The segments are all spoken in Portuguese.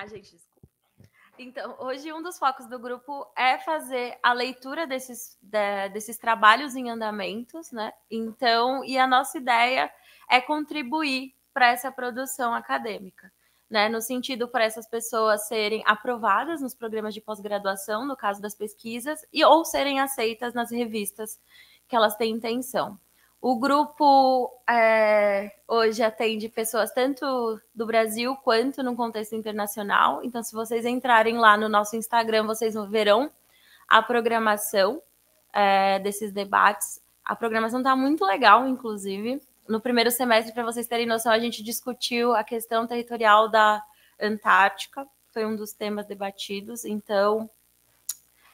Desculpa. Então, hoje um dos focos do grupo é fazer a leitura desses trabalhos em andamentos, né? Então, e a nossa ideia é contribuir para essa produção acadêmica, né? No sentido para essas pessoas serem aprovadas nos programas de pós-graduação, no caso das pesquisas, ou serem aceitas nas revistas que elas têm intenção. O grupo hoje atende pessoas tanto do Brasil quanto no contexto internacional. Então, se vocês entrarem lá no nosso Instagram, vocês verão a programação desses debates. A programação está muito legal, inclusive. No primeiro semestre, para vocês terem noção, a gente discutiu a questão territorial da Antártica. Foi um dos temas debatidos. Então,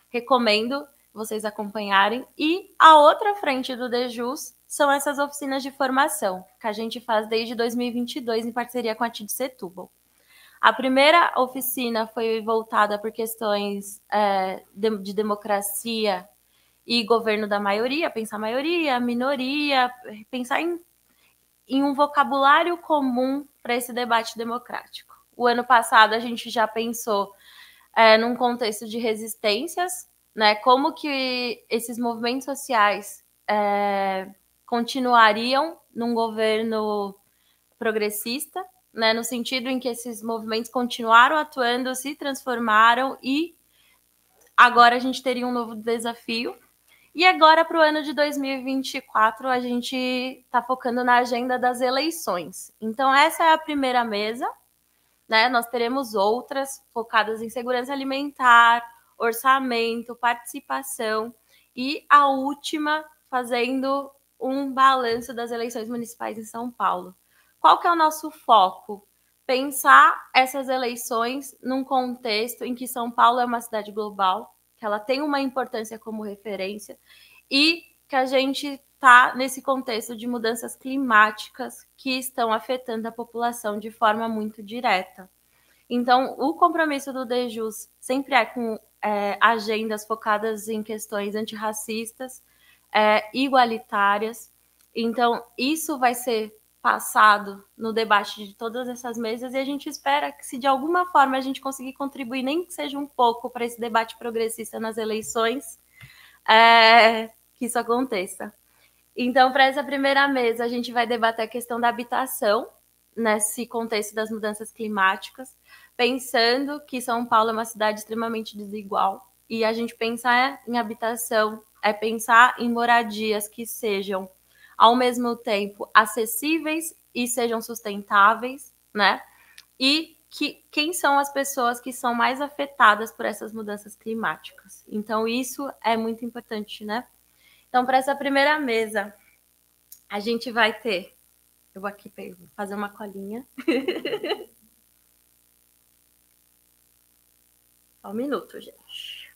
recomendo vocês acompanharem. E a outra frente do DEJUS são essas oficinas de formação, que a gente faz desde 2022 em parceria com a TID Setúbal. A primeira oficina foi voltada por questões de democracia e governo da maioria, pensar maioria, minoria, pensar em um vocabulário comum para esse debate democrático. O ano passado a gente já pensou num contexto de resistências, né, como que esses movimentos sociais continuariam num governo progressista, né, no sentido em que esses movimentos continuaram atuando, se transformaram e agora a gente teria um novo desafio. E agora, para o ano de 2024, a gente está focando na agenda das eleições. Então, essa é a primeira mesa, né? Nós teremos outras focadas em segurança alimentar, orçamento, participação e a última fazendo um balanço das eleições municipais em São Paulo. Qual que é o nosso foco? Pensar essas eleições num contexto em que São Paulo é uma cidade global, que ela tem uma importância como referência e que a gente está nesse contexto de mudanças climáticas que estão afetando a população de forma muito direta. Então, o compromisso do DEJUS sempre é com agendas focadas em questões antirracistas, igualitárias. Então, isso vai ser passado no debate de todas essas mesas e a gente espera que, se de alguma forma a gente conseguir contribuir, nem que seja um pouco, para esse debate progressista nas eleições, que isso aconteça. Então, para essa primeira mesa, a gente vai debater a questão da habitação, nesse contexto das mudanças climáticas, pensando que São Paulo é uma cidade extremamente desigual, e a gente pensar em habitação é pensar em moradias que sejam, ao mesmo tempo, acessíveis e sejam sustentáveis, né? E quem são as pessoas que são mais afetadas por essas mudanças climáticas. Então, isso é muito importante, né? Então, para essa primeira mesa, a gente vai ter... Eu vou aqui fazer uma colinha. Só um minuto, gente.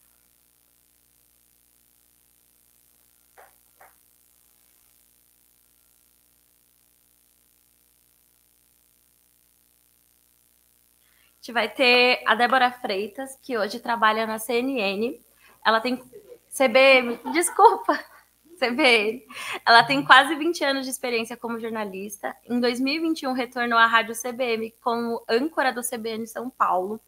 A gente vai ter a Débora Freitas, que hoje trabalha na CNN. Ela tem... CBN, desculpa. CBN. Ela tem quase 20 anos de experiência como jornalista. Em 2021, retornou à Rádio CBN como âncora do CBN São Paulo,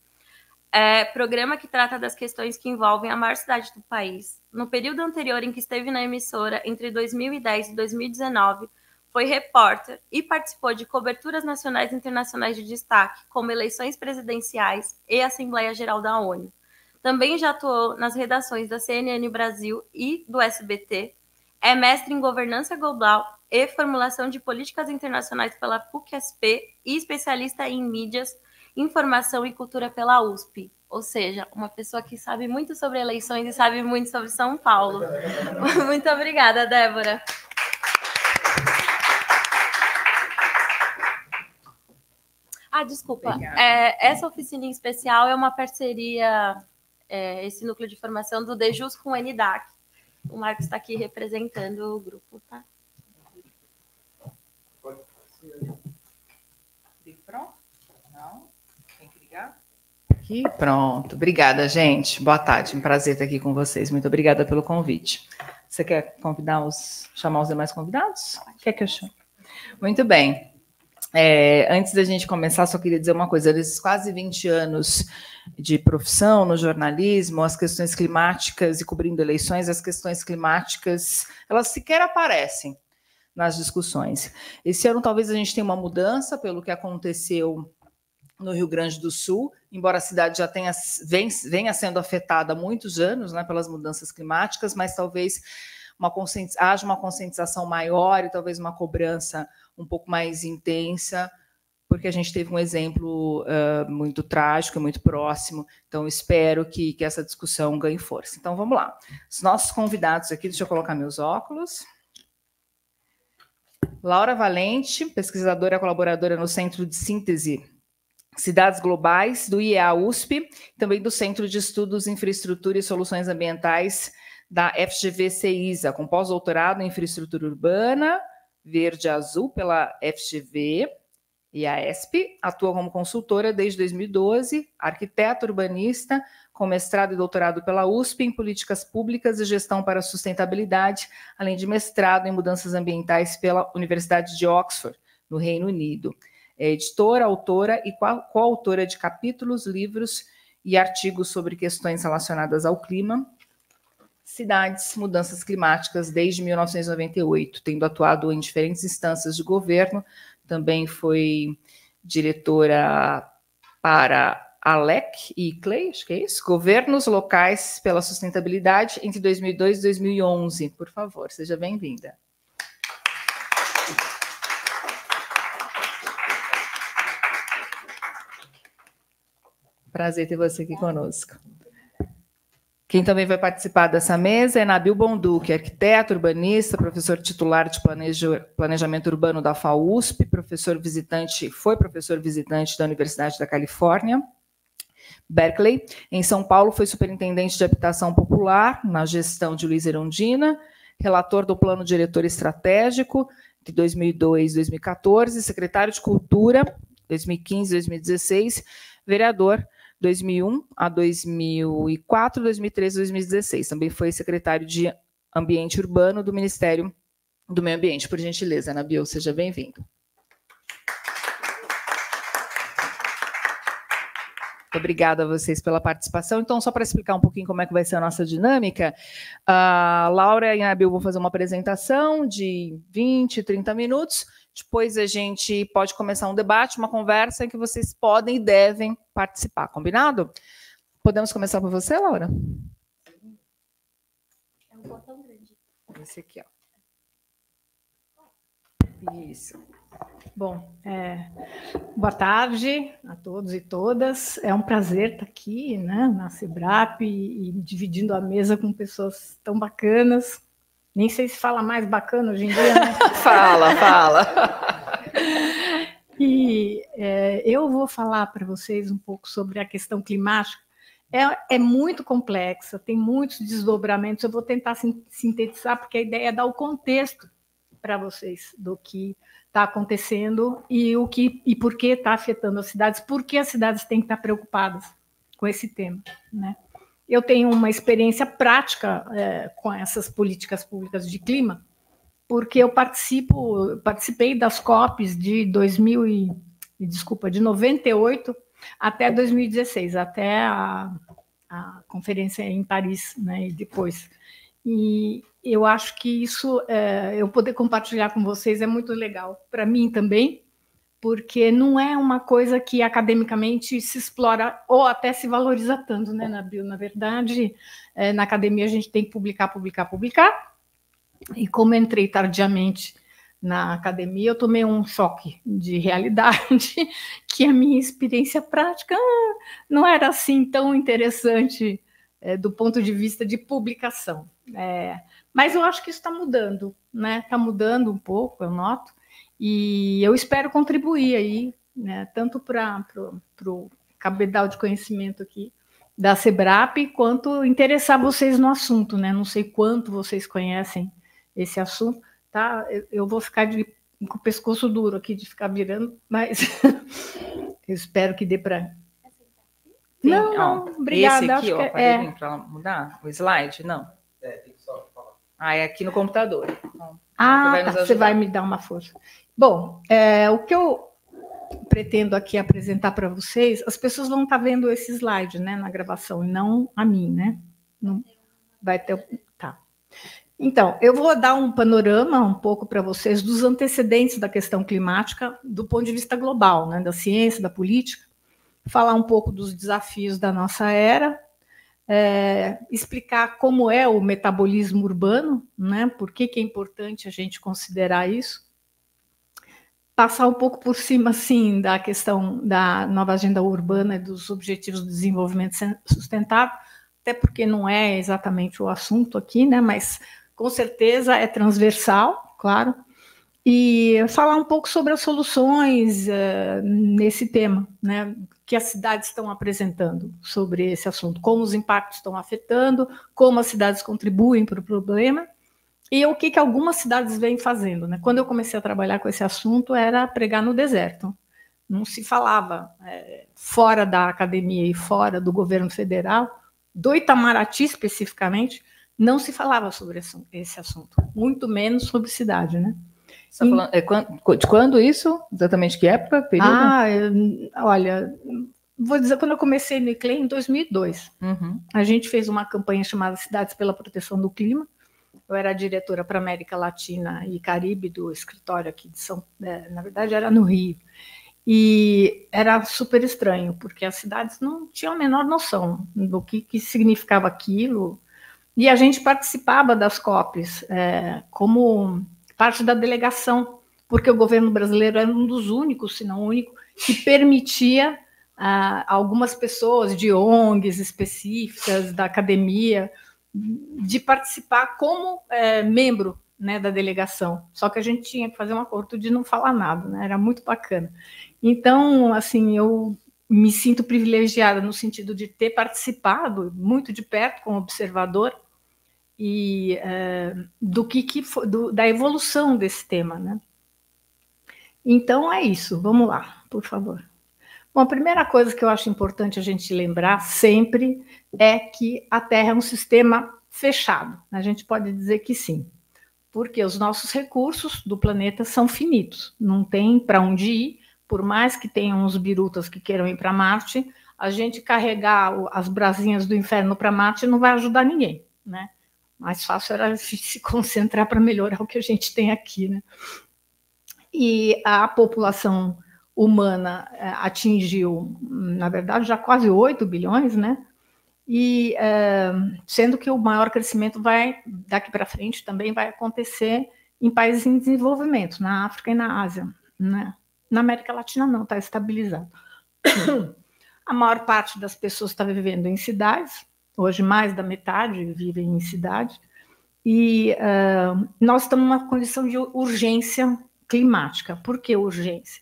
programa que trata das questões que envolvem a maior cidade do país. No período anterior em que esteve na emissora, entre 2010 e 2019, foi repórter e participou de coberturas nacionais e internacionais de destaque, como eleições presidenciais e Assembleia Geral da ONU. Também já atuou nas redações da CNN Brasil e do SBT. É mestre em governança global e formulação de políticas internacionais pela PUC-SP e especialista em mídias, informação e cultura pela USP. Ou seja, uma pessoa que sabe muito sobre eleições e sabe muito sobre São Paulo. Muito obrigada, Débora. Desculpa. Essa oficina em especial é uma parceria, esse núcleo de formação do DEJUS com o NDAC. O Marcos está aqui representando o grupo, tá? Pronto? Não? Tem que ligar? Aqui, pronto. Obrigada, gente. Boa tarde. Um prazer estar aqui com vocês. Muito obrigada pelo convite. Você quer chamar os demais convidados? Quer que eu chame? Muito bem. Antes da gente começar, só queria dizer uma coisa. Nesses quase 20 anos de profissão no jornalismo, as questões climáticas e cobrindo eleições, as questões climáticas, elas sequer aparecem nas discussões. Esse ano, talvez, a gente tenha uma mudança pelo que aconteceu no Rio Grande do Sul, embora a cidade já venha sendo afetada há muitos anos, né, pelas mudanças climáticas, mas talvez haja uma conscientização maior e talvez uma cobrança um pouco mais intensa, porque a gente teve um exemplo muito trágico e muito próximo, então espero que essa discussão ganhe força. Então, vamos lá. Os nossos convidados aqui, deixa eu colocar meus óculos. Laura Valente, pesquisadora e colaboradora no Centro de Síntese Cidades Globais, do IEA USP, também do Centro de Estudos, Infraestrutura e Soluções Ambientais da FGV CEISA, com pós-doutorado em Infraestrutura Urbana, Verde e Azul, pela FGV e a ESP, atua como consultora desde 2012, arquiteta urbanista, com mestrado e doutorado pela USP em Políticas Públicas e Gestão para a Sustentabilidade, além de mestrado em Mudanças Ambientais pela Universidade de Oxford, no Reino Unido. É editora, autora e coautora de capítulos, livros e artigos sobre questões relacionadas ao clima, cidades, mudanças climáticas desde 1998, tendo atuado em diferentes instâncias de governo. Também foi diretora para ALEC e CLEI, acho que é isso, Governos Locais pela Sustentabilidade, entre 2002 e 2011. Por favor, seja bem-vinda. Prazer ter você aqui conosco. Quem também vai participar dessa mesa é Nabil Bonduque, arquiteto, urbanista, professor titular de planejamento urbano da FAUSP, foi professor visitante da Universidade da Califórnia, Berkeley. Em São Paulo, foi superintendente de habitação popular na gestão de Luiz Erundina, relator do Plano Diretor Estratégico de 2002 e 2014, secretário de Cultura 2015 e 2016, vereador 2001 a 2004, 2013 e 2016. Também foi secretário de Ambiente Urbano do Ministério do Meio Ambiente. Por gentileza, Nabil, seja bem-vindo. Obrigada a vocês pela participação. Então, só para explicar um pouquinho como é que vai ser a nossa dinâmica, a Laura e a Nabil vão fazer uma apresentação de 20, 30 minutos. Depois a gente pode começar um debate, uma conversa em que vocês podem e devem participar, combinado? Podemos começar por você, Laura? É um botão grande. Esse aqui, ó. Isso. Bom, boa tarde a todos e todas. É um prazer estar aqui, né, na SEBRAP e dividindo a mesa com pessoas tão bacanas. Nem sei se fala mais bacana hoje em dia, né? Fala. E eu vou falar para vocês um pouco sobre a questão climática. É muito complexa, tem muitos desdobramentos. Eu vou tentar sintetizar, porque a ideia é dar o contexto para vocês do que está acontecendo e por que está afetando as cidades, por que as cidades têm que estar preocupadas com esse tema, né? Eu tenho uma experiência prática com essas políticas públicas de clima, porque eu participei das COPs de 98 até 2016, até a conferência em Paris, né, e depois. E eu acho que isso, eu poder compartilhar com vocês é muito legal, para mim também, porque não é uma coisa que academicamente se explora ou até se valoriza tanto, né, Nabil? Na verdade, na academia a gente tem que publicar. E como entrei tardiamente na academia, eu tomei um choque de realidade, que a minha experiência prática não era assim tão interessante do ponto de vista de publicação. Mas eu acho que isso está mudando, né? Está mudando um pouco, eu noto. E eu espero contribuir aí, né, tanto para o cabedal de conhecimento aqui da SEBRAP, quanto interessar vocês no assunto, né? Não sei quanto vocês conhecem esse assunto, tá? Eu vou ficar com o pescoço duro aqui de ficar virando, mas eu espero que dê para... Não, obrigada. Esse aqui, ó, aparelhinho para mudar o slide? Não. Tem que só falar. É aqui no computador. Então, você vai me dar uma força. Bom, o que eu pretendo aqui apresentar para vocês, as pessoas vão estar vendo esse slide, né, na gravação, e não a mim, né? Não vai ter... Tá. Então, eu vou dar um panorama um pouco para vocês dos antecedentes da questão climática do ponto de vista global, né, da ciência, da política, falar um pouco dos desafios da nossa era, explicar como é o metabolismo urbano, né, por que é importante a gente considerar isso, passar um pouco por cima, sim, da questão da nova agenda urbana e dos objetivos de desenvolvimento sustentável, até porque não é exatamente o assunto aqui, né, mas com certeza é transversal, claro, e falar um pouco sobre as soluções nesse tema, né, que as cidades estão apresentando sobre esse assunto, como os impactos estão afetando, como as cidades contribuem para o problema, e o que algumas cidades vêm fazendo, né? Quando eu comecei a trabalhar com esse assunto, era pregar no deserto. Não se falava, fora da academia e fora do governo federal, do Itamaraty especificamente, não se falava sobre esse assunto, muito menos sobre cidade, né? Você está falando, de quando isso? Exatamente que época? Período? Olha, vou dizer, quando eu comecei no ICLEI, em 2002, a gente fez uma campanha chamada Cidades pela Proteção do Clima. Eu era diretora para América Latina e Caribe do escritório aqui de na verdade era no Rio, e era super estranho, porque as cidades não tinham a menor noção do que significava aquilo, e a gente participava das COPs como parte da delegação, porque o governo brasileiro era um dos únicos, se não o único, que permitia algumas pessoas de ONGs específicas, da academia, de participar como membro, né, da delegação. Só que a gente tinha que fazer um acordo de não falar nada, né? Era muito bacana. Então, assim, eu me sinto privilegiada no sentido de ter participado muito de perto como observador e da evolução desse tema, né? Então é isso. Vamos lá, por favor. Bom, a primeira coisa que eu acho importante a gente lembrar sempre é que a Terra é um sistema fechado. A gente pode dizer que sim, porque os nossos recursos do planeta são finitos, não tem para onde ir, por mais que tenham uns birutas que queiram ir para Marte, a gente carregar as brasinhas do inferno para Marte não vai ajudar ninguém, né? Mais fácil era se concentrar para melhorar o que a gente tem aqui, né? E a população humana atingiu, na verdade, já quase 8 bilhões, né? E sendo que o maior crescimento daqui para frente, também vai acontecer em países em desenvolvimento, na África e na Ásia, né? Na América Latina não, está estabilizado. A maior parte das pessoas está vivendo em cidades, hoje mais da metade vivem em cidade, e nós estamos numa condição de urgência climática. Por que urgência?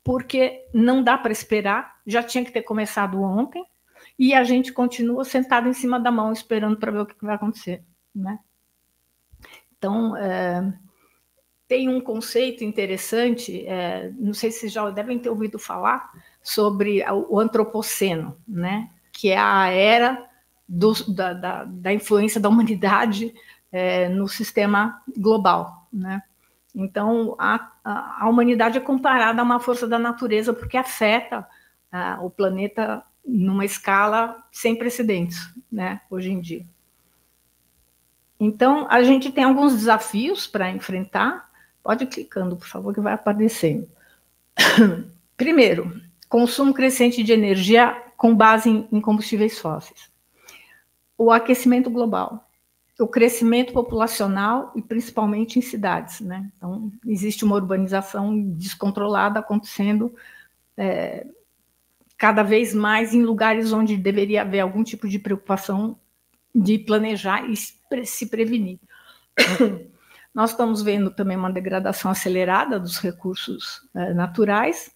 Porque não dá para esperar, já tinha que ter começado ontem, e a gente continua sentado em cima da mão, esperando para ver o que vai acontecer, né? Então, tem um conceito interessante, não sei se já devem ter ouvido falar, sobre o antropoceno, né? Que é a era da influência da humanidade no sistema global, né? Então, a humanidade é comparada a uma força da natureza porque afeta o planeta numa escala sem precedentes, né, hoje em dia. Então, a gente tem alguns desafios para enfrentar. Pode ir clicando, por favor, que vai aparecendo. Primeiro, consumo crescente de energia com base em combustíveis fósseis. O aquecimento global. O crescimento populacional e principalmente em cidades, né? Então, existe uma urbanização descontrolada acontecendo cada vez mais em lugares onde deveria haver algum tipo de preocupação de planejar e se prevenir. Nós estamos vendo também uma degradação acelerada dos recursos naturais.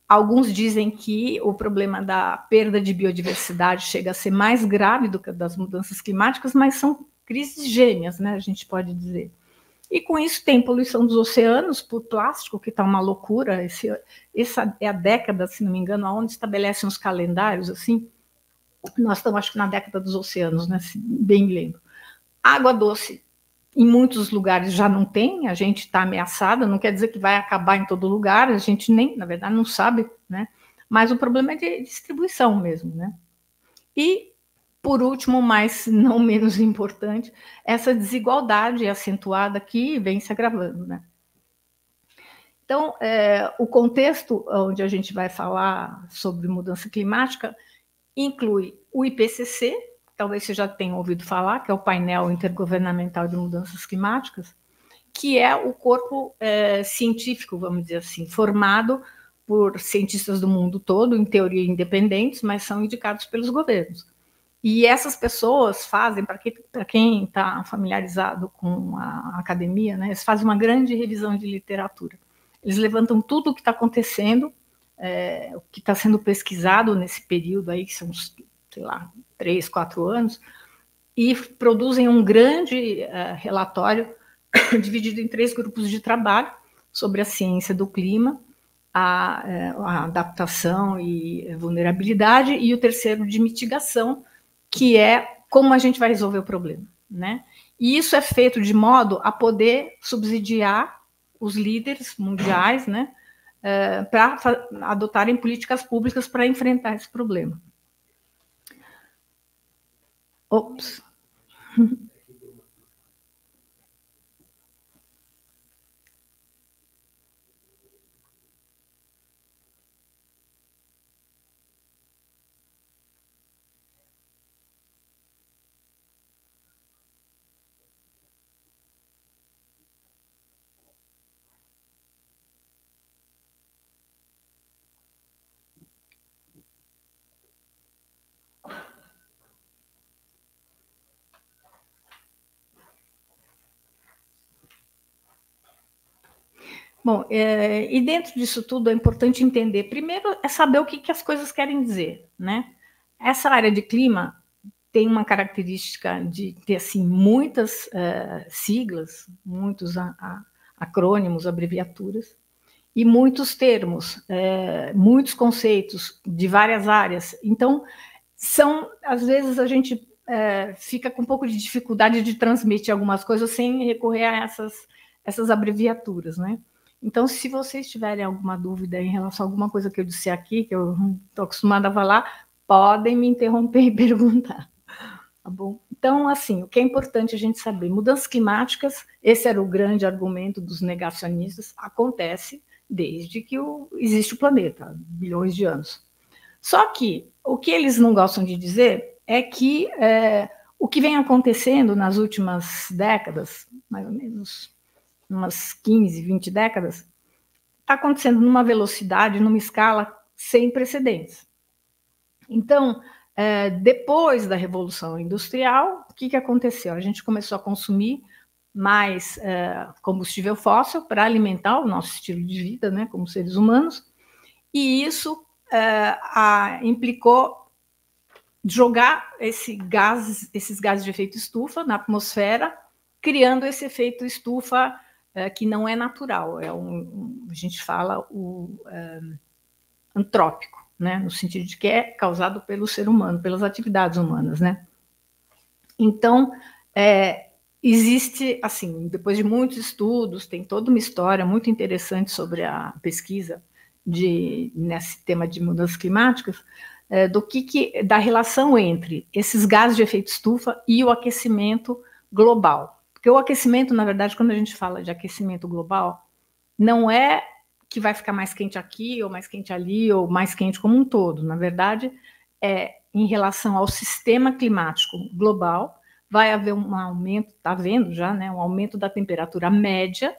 Alguns dizem que o problema da perda de biodiversidade chega a ser mais grave do que das mudanças climáticas, mas são crises gêmeas, né, a gente pode dizer. E com isso tem poluição dos oceanos por plástico, que está uma loucura. Essa é a década, se não me engano, onde estabelecem os calendários, assim. Nós estamos, acho que, na década dos oceanos, né, se bem me lembro. Água doce. Em muitos lugares já não tem, a gente está ameaçada, não quer dizer que vai acabar em todo lugar, a gente nem, na verdade, não sabe, né? Mas o problema é de distribuição mesmo, né? E, por último, mas não menos importante, essa desigualdade acentuada que vem se agravando, né? Então, o contexto onde a gente vai falar sobre mudança climática inclui o IPCC, talvez você já tenha ouvido falar, que é o painel intergovernamental de mudanças climáticas, que é o corpo científico, vamos dizer assim, formado por cientistas do mundo todo, em teoria independentes, mas são indicados pelos governos. E essas pessoas fazem, para quem está familiarizado com a academia, né, eles fazem uma grande revisão de literatura. Eles levantam tudo o que está acontecendo, o que está sendo pesquisado nesse período aí, que são, sei lá, 3, 4 anos, e produzem um grande relatório dividido em 3 grupos de trabalho sobre a ciência do clima, a adaptação e vulnerabilidade, e o terceiro de mitigação, que é como a gente vai resolver o problema, né? E isso é feito de modo a poder subsidiar os líderes mundiais, né, para adotarem políticas públicas para enfrentar esse problema. Ops. Bom, e dentro disso tudo é importante entender, primeiro, é saber o que as coisas querem dizer, né? Essa área de clima tem uma característica de ter, assim, muitas siglas, muitos acrônimos, abreviaturas, e muitos termos, muitos conceitos de várias áreas. Então, às vezes a gente fica com um pouco de dificuldade de transmitir algumas coisas sem recorrer a essas abreviaturas, né? Então, se vocês tiverem alguma dúvida em relação a alguma coisa que eu disse aqui, que eu não estou acostumada a falar, podem me interromper e perguntar, tá bom? Então, assim, o que é importante a gente saber, mudanças climáticas, esse era o grande argumento dos negacionistas, acontece desde que existe o planeta, bilhões de anos. Só que o que eles não gostam de dizer é que o que vem acontecendo nas últimas décadas, mais ou menos umas 15, 20 décadas, está acontecendo numa velocidade, numa escala sem precedentes. Então, depois da Revolução Industrial, o que aconteceu? A gente começou a consumir mais combustível fóssil para alimentar o nosso estilo de vida, né, como seres humanos, e isso implicou jogar esses gases de efeito estufa na atmosfera, criando esse efeito estufa que não é natural, a gente fala antrópico, né, no sentido de que é causado pelo ser humano, pelas atividades humanas, né? Então, existe, assim, depois de muitos estudos, tem toda uma história muito interessante sobre a pesquisa nesse tema de mudanças climáticas, da relação entre esses gases de efeito estufa e o aquecimento global. Porque o aquecimento, na verdade, quando a gente fala de aquecimento global, não é que vai ficar mais quente aqui, ou mais quente ali, ou mais quente como um todo. Na verdade, em relação ao sistema climático global, vai haver um aumento, está havendo já, né, um aumento da temperatura média.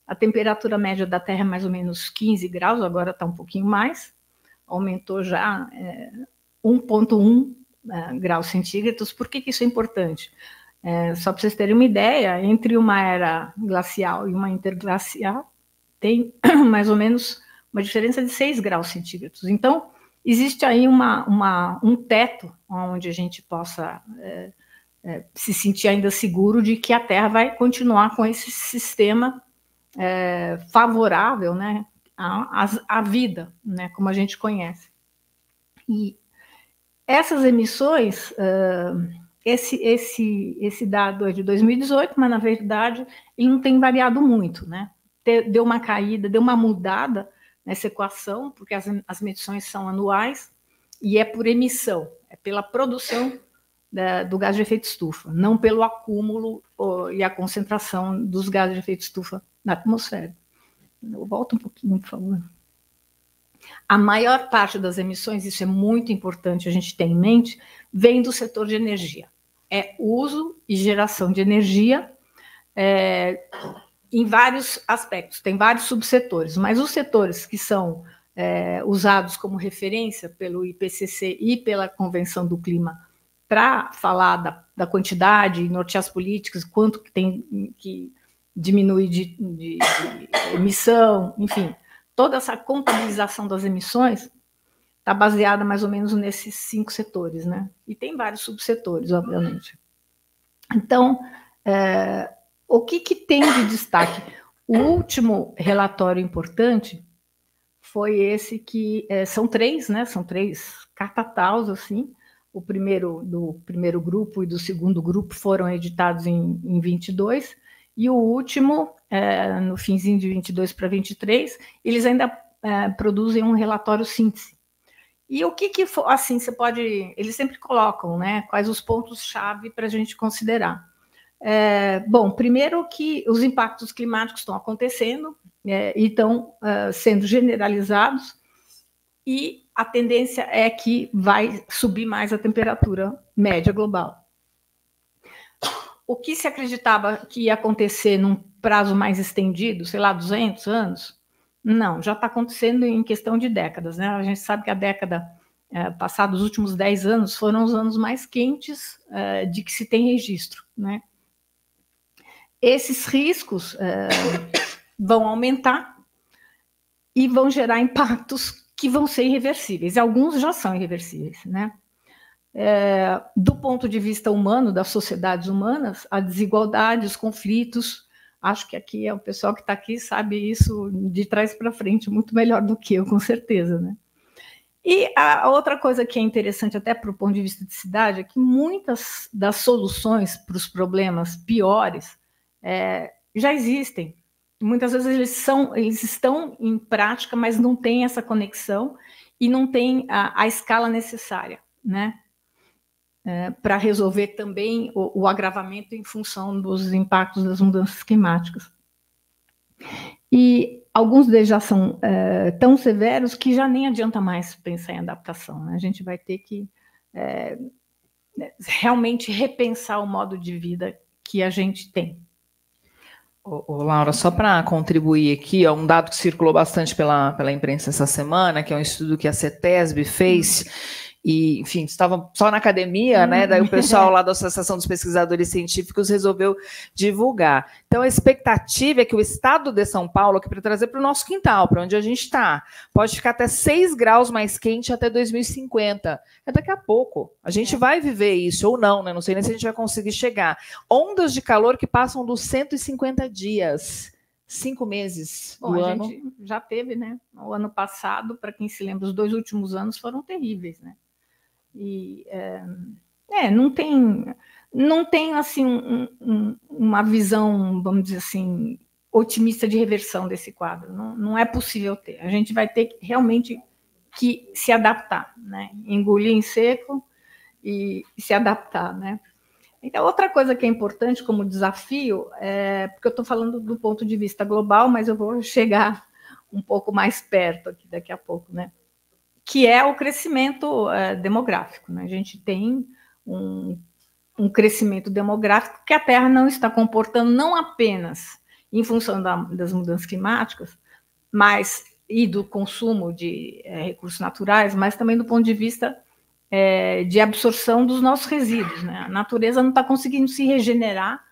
A temperatura média da Terra é mais ou menos 15 graus, agora está um pouquinho mais, aumentou já 1,1 graus centígrados. Por que isso é importante? Só para vocês terem uma ideia, entre uma era glacial e uma interglacial, tem mais ou menos uma diferença de 6 graus centígrados. Então, existe aí um teto onde a gente possa se sentir ainda seguro de que a Terra vai continuar com esse sistema favorável, né, à vida, né, como a gente conhece. E essas emissões, esse dado é de 2018, mas, na verdade, ele não tem variado muito, né? Deu uma caída, deu uma mudada nessa equação, porque as medições são anuais, e é por emissão, é pela produção do gás de efeito estufa, não pelo acúmulo e a concentração dos gases de efeito estufa na atmosfera. Volta um pouquinho, por favor. A maior parte das emissões, isso é muito importante a gente ter em mente, vem do setor de energia. É uso e geração de energia em vários aspectos, tem vários subsetores, mas os setores que são usados como referência pelo IPCC e pela Convenção do Clima para falar da quantidade e nortear as políticas, quanto que tem que diminuir de emissão, enfim, toda essa contabilização das emissões está baseada mais ou menos nesses 5 setores, né? E tem vários subsetores, obviamente. Então, o que tem de destaque? O último relatório importante foi esse que são 3, né? São 3 catataus, assim. O primeiro do primeiro grupo e do segundo grupo foram editados em 22, e o último, no finzinho de 22 para 23, eles ainda produzem um relatório síntese. E o que assim, você pode... Eles sempre colocam, né, quais os pontos-chave para a gente considerar. Bom, primeiro que os impactos climáticos estão acontecendo e estão sendo generalizados, e a tendência é que vai subir mais a temperatura média global. O que se acreditava que ia acontecer num prazo mais estendido, sei lá, 200 anos, não, já está acontecendo em questão de décadas, né? A gente sabe que a década passada, os últimos 10 anos, foram os anos mais quentes de que se tem registro, né? Esses riscos vão aumentar e vão gerar impactos que vão ser irreversíveis. Alguns já são irreversíveis, né? Do ponto de vista humano, das sociedades humanas, a desigualdade, os conflitos, acho que aqui o pessoal que está aqui sabe isso de trás para frente muito melhor do que eu, com certeza, né? E a outra coisa que é interessante até para o ponto de vista de cidade é que muitas das soluções para os problemas piores já existem. Muitas vezes eles estão em prática, mas não têm essa conexão e não têm a escala necessária, né? Para resolver também o agravamento em função dos impactos das mudanças climáticas. E alguns deles já são tão severos que já nem adianta mais pensar em adaptação, né? A gente vai ter que realmente repensar o modo de vida que a gente tem. Laura, só para contribuir aqui, um dado que circulou bastante pela imprensa essa semana, que é um estudo que a CETESB fez, e, enfim, estava só na academia, né? Daí o pessoal lá da Associação dos Pesquisadores Científicos resolveu divulgar. Então, a expectativa é que o estado de São Paulo, que para trazer para o nosso quintal, para onde a gente está, pode ficar até 6 graus mais quente até 2050. É daqui a pouco. A gente vai viver isso, ou não, né? Não sei nem se a gente vai conseguir chegar. Ondas de calor que passam dos 150 dias. 5 meses do ano. A gente já teve, né? O ano passado, para quem se lembra, os 2 últimos anos foram terríveis, né? E não tem assim uma visão, vamos dizer assim, otimista de reversão desse quadro. Não é possível ter. A gente vai ter realmente que se adaptar, né? Engolir em seco e se adaptar, né? Então, outra coisa que é importante como desafio, porque eu estou falando do ponto de vista global, mas eu vou chegar um pouco mais perto aqui daqui a pouco, né? Que é o crescimento demográfico, né? A gente tem um crescimento demográfico que a Terra não está comportando, não apenas em função das mudanças climáticas, e do consumo de recursos naturais, mas também do ponto de vista de absorção dos nossos resíduos, né? A natureza não está conseguindo se regenerar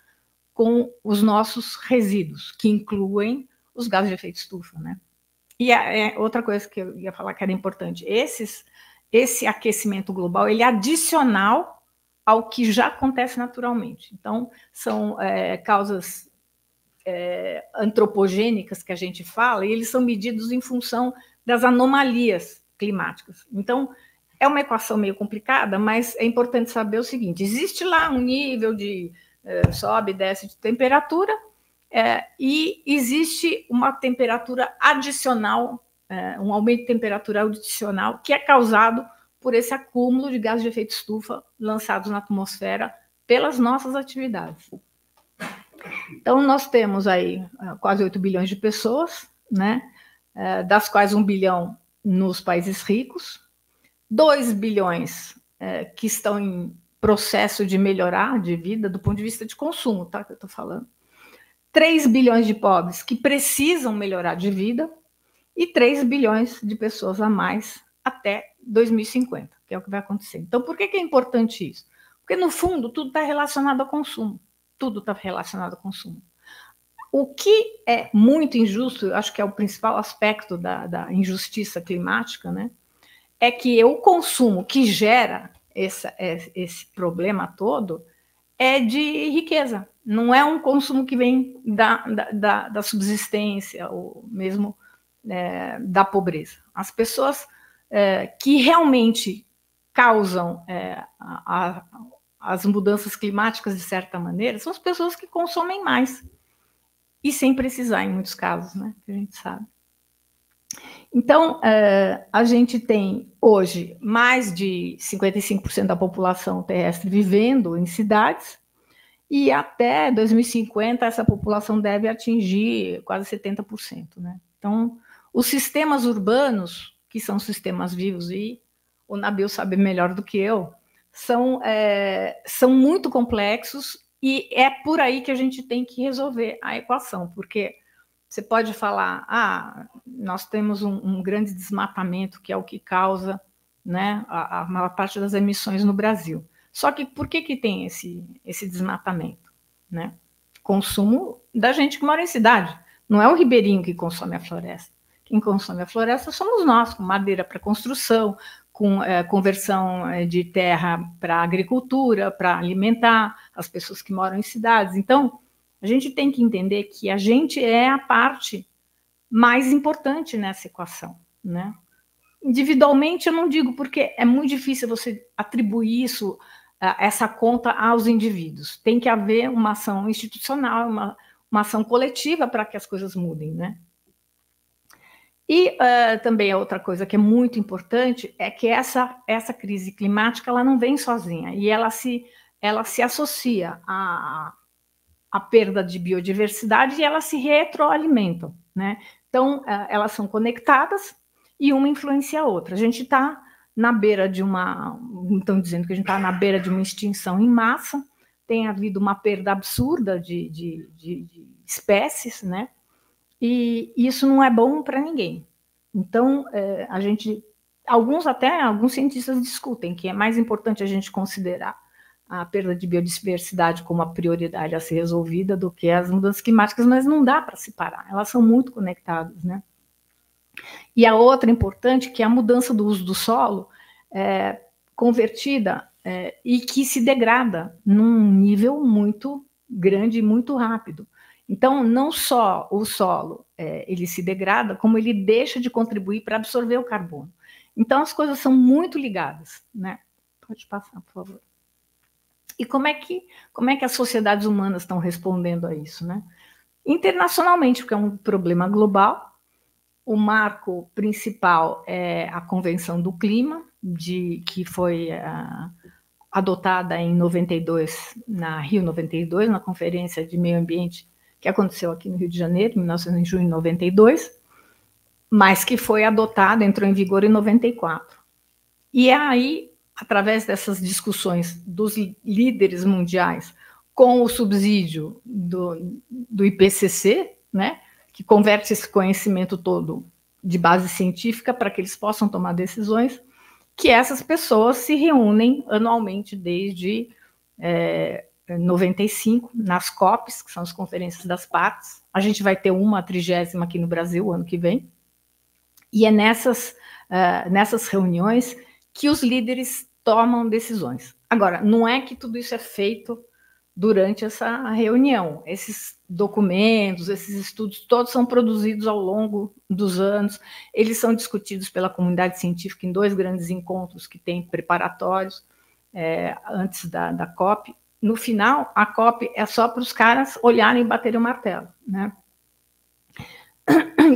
com os nossos resíduos, que incluem os gases de efeito estufa, né? E outra coisa que eu ia falar que era importante, esse aquecimento global, ele é adicional ao que já acontece naturalmente. Então, são causas antropogênicas que a gente fala, e eles são medidos em função das anomalias climáticas. Então, é uma equação meio complicada, mas é importante saber o seguinte: existe lá um nível de sobe e desce de temperatura, e existe uma temperatura adicional, um aumento de temperatura adicional, que é causado por esse acúmulo de gases de efeito estufa lançados na atmosfera pelas nossas atividades. Então, nós temos aí quase 8 bilhões de pessoas, né, das quais 1 bilhão nos países ricos, 2 bilhões que estão em processo de melhorar de vida do ponto de vista de consumo, tá, que eu estou falando, 3 bilhões de pobres que precisam melhorar de vida e 3 bilhões de pessoas a mais até 2050, que é o que vai acontecer. Então, por que é importante isso? Porque, no fundo, tudo está relacionado ao consumo. Tudo está relacionado ao consumo. O que é muito injusto, eu acho que é o principal aspecto da injustiça climática, né, é que o consumo que gera esse problema todo é de riqueza. Não é um consumo que vem da subsistência ou mesmo da pobreza. As pessoas que realmente causam as mudanças climáticas, de certa maneira, são as pessoas que consomem mais. E sem precisar, em muitos casos, né? Que a gente sabe. Então, a gente tem hoje mais de 55% da população terrestre vivendo em cidades, e até 2050 essa população deve atingir quase 70%, né? Então, os sistemas urbanos, que são sistemas vivos, e o Nabil sabe melhor do que eu, são muito complexos, e é por aí que a gente tem que resolver a equação, porque você pode falar, nós temos um grande desmatamento, que é o que causa, né, a maior parte das emissões no Brasil. Só que por que tem esse desmatamento? Né? Consumo da gente que mora em cidade. Não é o ribeirinho que consome a floresta. Quem consome a floresta somos nós, com madeira para construção, com conversão de terra para agricultura, para alimentar as pessoas que moram em cidades. Então, a gente tem que entender que a gente é a parte mais importante nessa equação, né? Individualmente, eu não digo, porque é muito difícil você atribuir isso, essa conta aos indivíduos. Tem que haver uma ação institucional, uma ação coletiva para que as coisas mudem, né? E também a outra coisa que é muito importante é que essa crise climática ela não vem sozinha, e ela se associa à perda de biodiversidade, e elas se retroalimentam, né? Então, elas são conectadas e uma influencia a outra. A gente está na beira de estão dizendo que a gente está na beira de uma extinção em massa, tem havido uma perda absurda de espécies, né? E isso não é bom para ninguém. Então, alguns cientistas discutem que é mais importante a gente considerar a perda de biodiversidade como a prioridade a ser resolvida do que as mudanças climáticas, mas não dá para separar, elas são muito conectadas, né? E a outra importante, que é a mudança do uso do solo, convertida e que se degrada num nível muito grande e muito rápido. Então, não só o solo ele se degrada, como ele deixa de contribuir para absorver o carbono. Então, as coisas são muito ligadas, né? Pode passar, por favor. E como é que as sociedades humanas estão respondendo a isso, né? Internacionalmente, porque é um problema global. O marco principal é a Convenção do Clima, que foi adotada em 92, na Rio 92, na Conferência de Meio Ambiente, que aconteceu aqui no Rio de Janeiro, em junho de 92, mas que foi adotada, entrou em vigor em 94. E aí, através dessas discussões dos líderes mundiais, com o subsídio do IPCC, né, que converte esse conhecimento todo de base científica para que eles possam tomar decisões, que essas pessoas se reúnem anualmente desde 95, nas COPs, que são as conferências das partes. A gente vai ter a 30ª aqui no Brasil, ano que vem, e é nessas reuniões que os líderes tomam decisões. Agora, não é que tudo isso é feito durante essa reunião. Esses documentos, esses estudos, todos são produzidos ao longo dos anos, eles são discutidos pela comunidade científica em 2 grandes encontros que tem preparatórios antes da COP. No final, a COP é só para os caras olharem e baterem o martelo, né?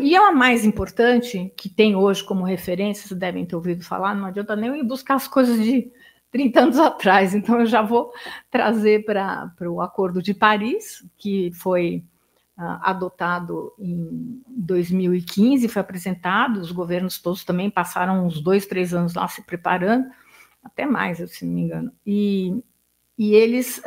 E a mais importante, que tem hoje como referência, vocês devem ter ouvido falar, não adianta nem eu ir buscar as coisas de 30 anos atrás, então eu já vou trazer para o Acordo de Paris, que foi adotado em 2015, foi apresentado, os governos todos também passaram uns 2, 3 anos lá se preparando, até mais, se não me engano, e eles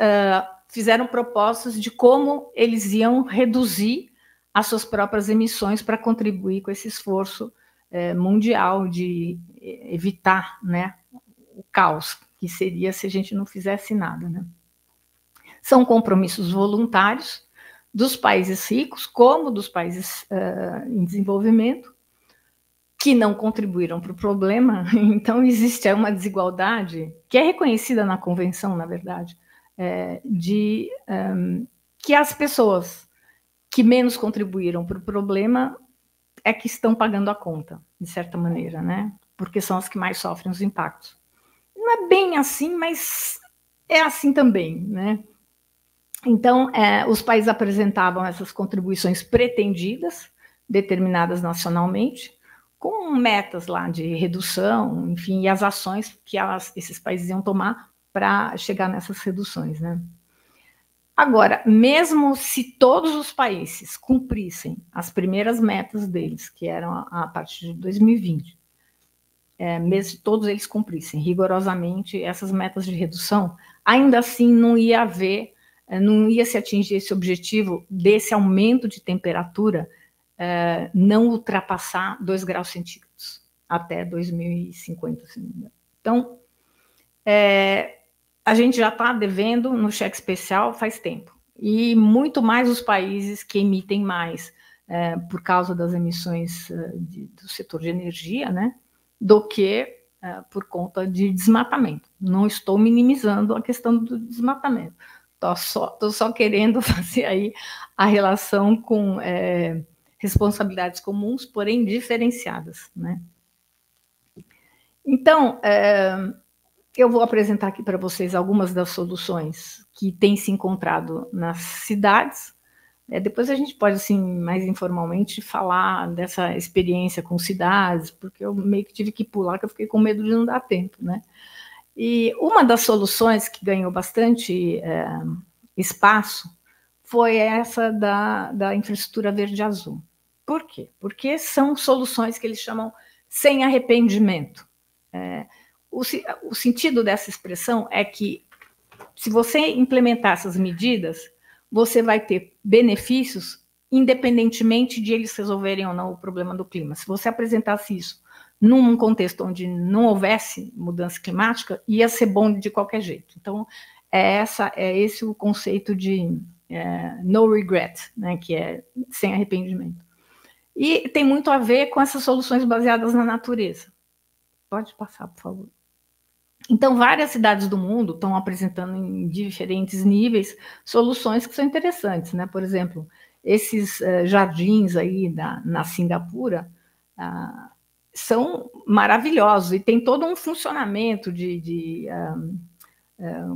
fizeram propostas de como eles iam reduzir as suas próprias emissões para contribuir com esse esforço mundial de evitar, né, o caos que seria se a gente não fizesse nada, né? São compromissos voluntários dos países ricos, como dos países em desenvolvimento, que não contribuíram para o problema. Então, existe uma desigualdade, que é reconhecida na convenção, na verdade, que as pessoas que menos contribuíram para o problema é que estão pagando a conta, de certa maneira, né? Porque são as que mais sofrem os impactos. Não é bem assim, mas é assim também, né? Então, os países apresentavam essas contribuições pretendidas, determinadas nacionalmente, com metas lá de redução, enfim, e as ações que esses países iam tomar para chegar nessas reduções, né? Agora, mesmo se todos os países cumprissem as primeiras metas deles, que eram a partir de 2020, mesmo se todos eles cumprissem rigorosamente essas metas de redução, ainda assim não ia se atingir esse objetivo desse aumento de temperatura não ultrapassar 2 graus centígrados até 2050, se não me engano. Então, a gente já está devendo no cheque especial faz tempo. E muito mais os países que emitem mais por causa das emissões do setor de energia, né, do que por conta de desmatamento. Não estou minimizando a questão do desmatamento. Estou só querendo fazer aí a relação com responsabilidades comuns, porém diferenciadas, né? Então, eu vou apresentar aqui para vocês algumas das soluções que têm se encontrado nas cidades. Depois a gente pode, assim, mais informalmente, falar dessa experiência com cidades, porque eu meio que tive que pular, que eu fiquei com medo de não dar tempo, né? E uma das soluções que ganhou bastante espaço foi essa da infraestrutura verde-azul. Por quê? Porque são soluções que eles chamam sem arrependimento. O sentido dessa expressão é que, se você implementar essas medidas, você vai ter benefícios independentemente de eles resolverem ou não o problema do clima. Se você apresentasse isso num contexto onde não houvesse mudança climática, ia ser bom de qualquer jeito. Então, é esse o conceito de no regret, né, que é sem arrependimento. E tem muito a ver com essas soluções baseadas na natureza. Pode passar, por favor. Então, várias cidades do mundo estão apresentando em diferentes níveis soluções que são interessantes, né? Por exemplo, esses jardins aí na Singapura são maravilhosos e tem todo um funcionamento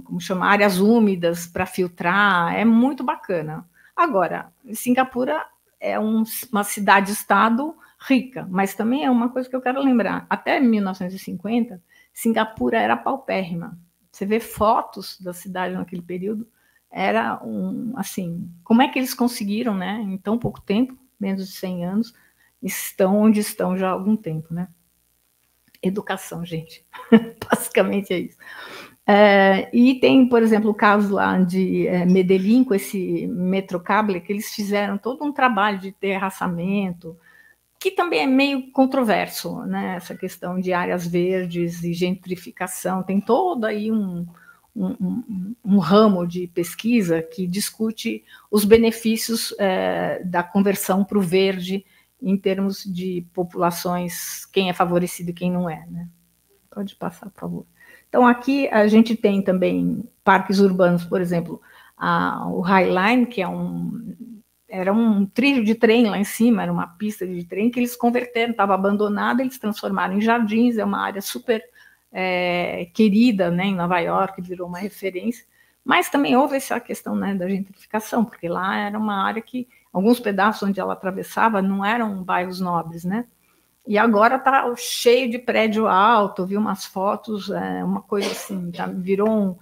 como chama, áreas úmidas para filtrar, é muito bacana. Agora, Singapura é uma cidade-estado rica, mas também é uma coisa que eu quero lembrar, até 1950, Singapura era paupérrima. Você vê fotos da cidade naquele período, era assim, como é que eles conseguiram, né, em tão pouco tempo, menos de 100 anos, estão onde estão já há algum tempo, né? Educação, gente. Basicamente é isso. E tem, por exemplo, o caso lá de Medellín, com esse Metrocable, que eles fizeram todo um trabalho de terraçamento, que também é meio controverso, né? Essa questão de áreas verdes e gentrificação, tem todo aí um ramo de pesquisa que discute os benefícios da conversão para o verde em termos de populações, quem é favorecido e quem não é, né? Pode passar, por favor. Então, aqui a gente tem também parques urbanos, por exemplo, o High Line, que era um trilho de trem lá em cima, era uma pista de trem que eles converteram, estava abandonada, eles transformaram em jardins, é uma área super querida, né, em Nova York, virou uma referência, mas também houve essa questão, né, da gentrificação, porque lá era uma área que, alguns pedaços onde ela atravessava não eram bairros nobres, né, e agora está cheio de prédio alto, vi umas fotos, uma coisa assim, virou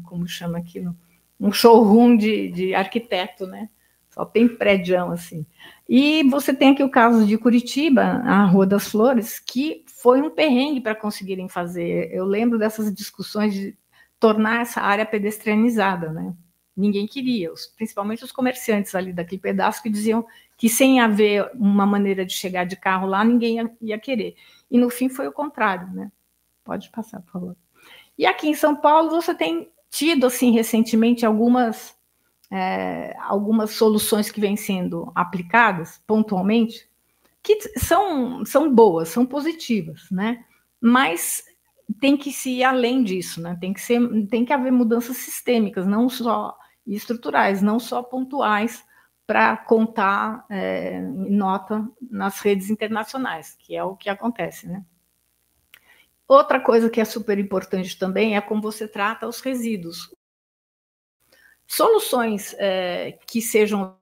como chama aquilo? Um showroom de arquiteto, né? Só tem prédião, assim. E você tem aqui o caso de Curitiba, a Rua das Flores, que foi um perrengue para conseguirem fazer. Eu lembro dessas discussões de tornar essa área pedestrianizada, né? Ninguém queria, principalmente os comerciantes ali daquele pedaço que diziam que sem haver uma maneira de chegar de carro lá, ninguém ia querer. E no fim foi o contrário, né? Pode passar, por favor. E aqui em São Paulo você tem tido, assim, recentemente algumas soluções que vêm sendo aplicadas pontualmente, que são boas, são positivas, né? Mas tem que se ir além disso, né? Tem que haver mudanças sistêmicas, não só estruturais, não só pontuais, para contar nota nas redes internacionais, que é o que acontece, né? Outra coisa que é super importante também é como você trata os resíduos. Soluções que sejam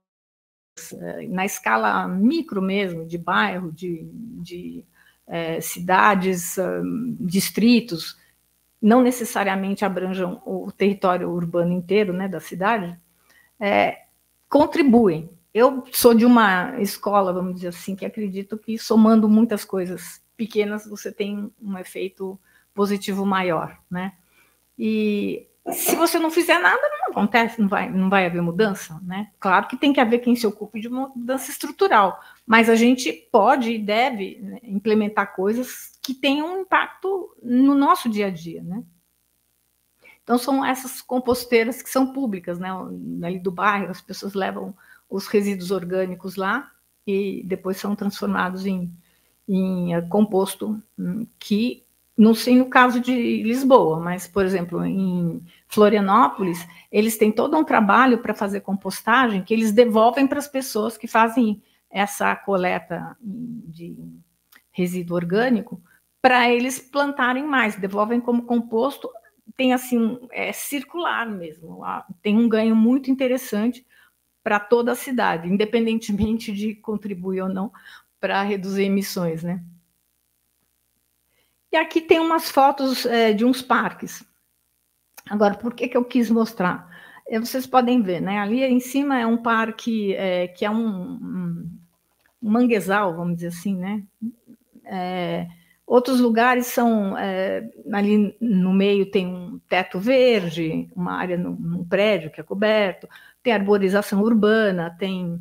na escala micro mesmo, de bairro, de cidades, distritos, não necessariamente abranjam o território urbano inteiro, né, da cidade, contribuem. Eu sou de uma escola, vamos dizer assim, que acredito que somando muitas coisas pequenas você tem um efeito positivo maior, né? E se você não fizer nada, não acontece, não vai haver mudança, né? Claro que tem que haver quem se ocupe de uma mudança estrutural, mas a gente pode e deve, né, implementar coisas que tenham um impacto no nosso dia a dia, né? Então são essas composteiras que são públicas, né? Ali do bairro, as pessoas levam os resíduos orgânicos lá e depois são transformados em composto, que não sei no caso de Lisboa, mas, por exemplo, em Florianópolis, eles têm todo um trabalho para fazer compostagem que eles devolvem para as pessoas que fazem essa coleta de resíduo orgânico para eles plantarem mais, devolvem como composto, tem assim, circular mesmo, tem um ganho muito interessante para toda a cidade, independentemente de contribuir ou não para reduzir emissões, né? E aqui tem umas fotos de uns parques. Agora, por que eu quis mostrar? Vocês podem ver, né? Ali em cima é um parque que é um manguezal, vamos dizer assim, né? Outros lugares são... ali no meio tem um teto verde, uma área num prédio que é coberto, tem arborização urbana, tem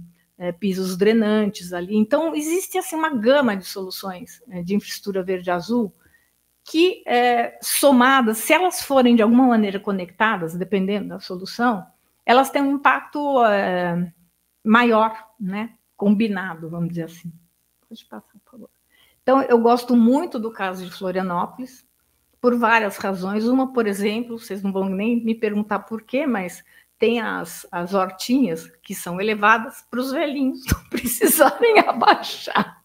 pisos drenantes ali. Então, existe assim, uma gama de soluções de infraestrutura verde-azul que, somadas, se elas forem de alguma maneira conectadas, dependendo da solução, elas têm um impacto maior, né? Combinado, vamos dizer assim. Pode passar, por favor. Então, eu gosto muito do caso de Florianópolis, por várias razões. Uma, por exemplo, vocês não vão nem me perguntar por quê, mas tem as hortinhas que são elevadas para os velhinhos não precisarem abaixar.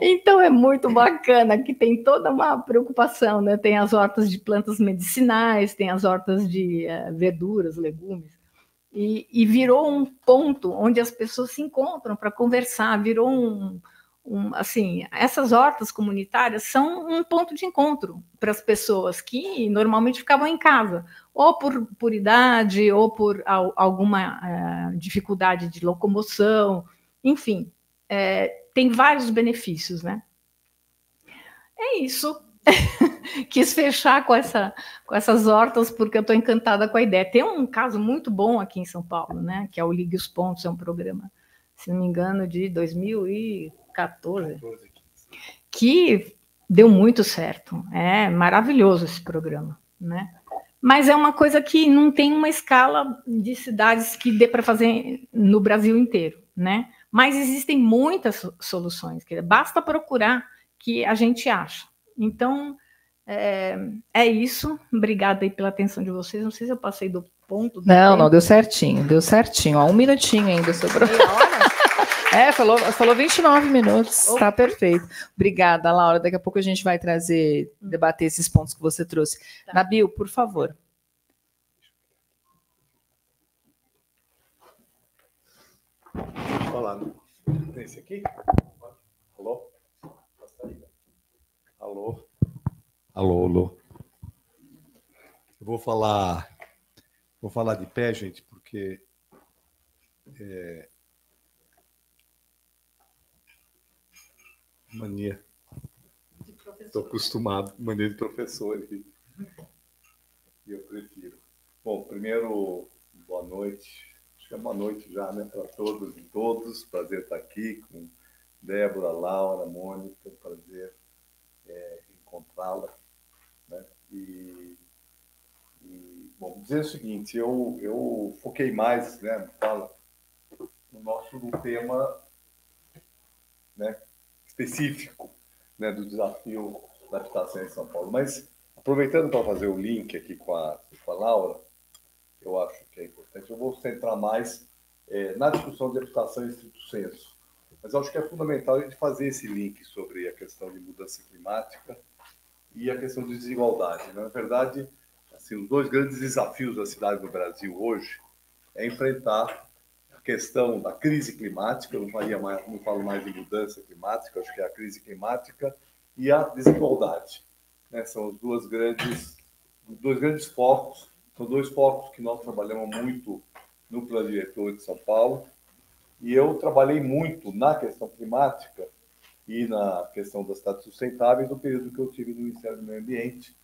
Então é muito bacana que tem toda uma preocupação, né? Tem as hortas de plantas medicinais, tem as hortas de verduras, legumes, e virou um ponto onde as pessoas se encontram para conversar, virou assim, essas hortas comunitárias são um ponto de encontro para as pessoas que normalmente ficavam em casa, ou por idade, ou por alguma dificuldade de locomoção, enfim, tem vários benefícios, né? É isso. Quis fechar com essas hortas, porque eu estou encantada com a ideia. Tem um caso muito bom aqui em São Paulo, né? Que é o Ligue os Pontos, é um programa, se não me engano, de 2014, que deu muito certo. É maravilhoso esse programa, né? Mas é uma coisa que não tem uma escala de cidades que dê para fazer no Brasil inteiro, né? Mas existem muitas soluções, basta procurar que a gente acha. Então, é isso. Obrigada aí pela atenção de vocês. Não sei se eu passei do ponto. Não, deu certinho, deu certinho. Ó, 1 minutinho ainda sobrou. Meia hora? Falou 29 minutos, tá perfeito. Obrigada, Laura. Daqui a pouco a gente vai debater esses pontos que você trouxe. Tá. Nabil, por favor. Deixa eu falar. Esse aqui? Alô? Alô? Alô? Eu vou falar de pé, gente, porque mania. Estou acostumado, mania de professor. E eu prefiro. Bom, primeiro, boa noite. Acho que é boa noite já, né, para todas e todos. Prazer estar aqui com Débora, Laura, Mônica. Prazer encontrá-la. Né? Bom, dizer o seguinte, eu foquei mais, né, no nosso tema, né, específico, né, do desafio da habitação em São Paulo. Mas, aproveitando para fazer o link aqui com a Laura, eu acho que é importante, eu vou centrar mais na discussão de habitação em estrito senso. Mas acho que é fundamental a gente fazer esse link sobre a questão de mudança climática e a questão de desigualdade. Na verdade, assim, os dois grandes desafios da cidade do Brasil hoje é enfrentar a questão da crise climática, eu não falo mais de mudança climática, acho que é a crise climática e a desigualdade. Né? São os dois grandes focos, são dois focos que nós trabalhamos muito no Plano Diretor de São Paulo, e eu trabalhei muito na questão climática e na questão das cidades sustentáveis no período que eu tive no Ministério do Meio Ambiente,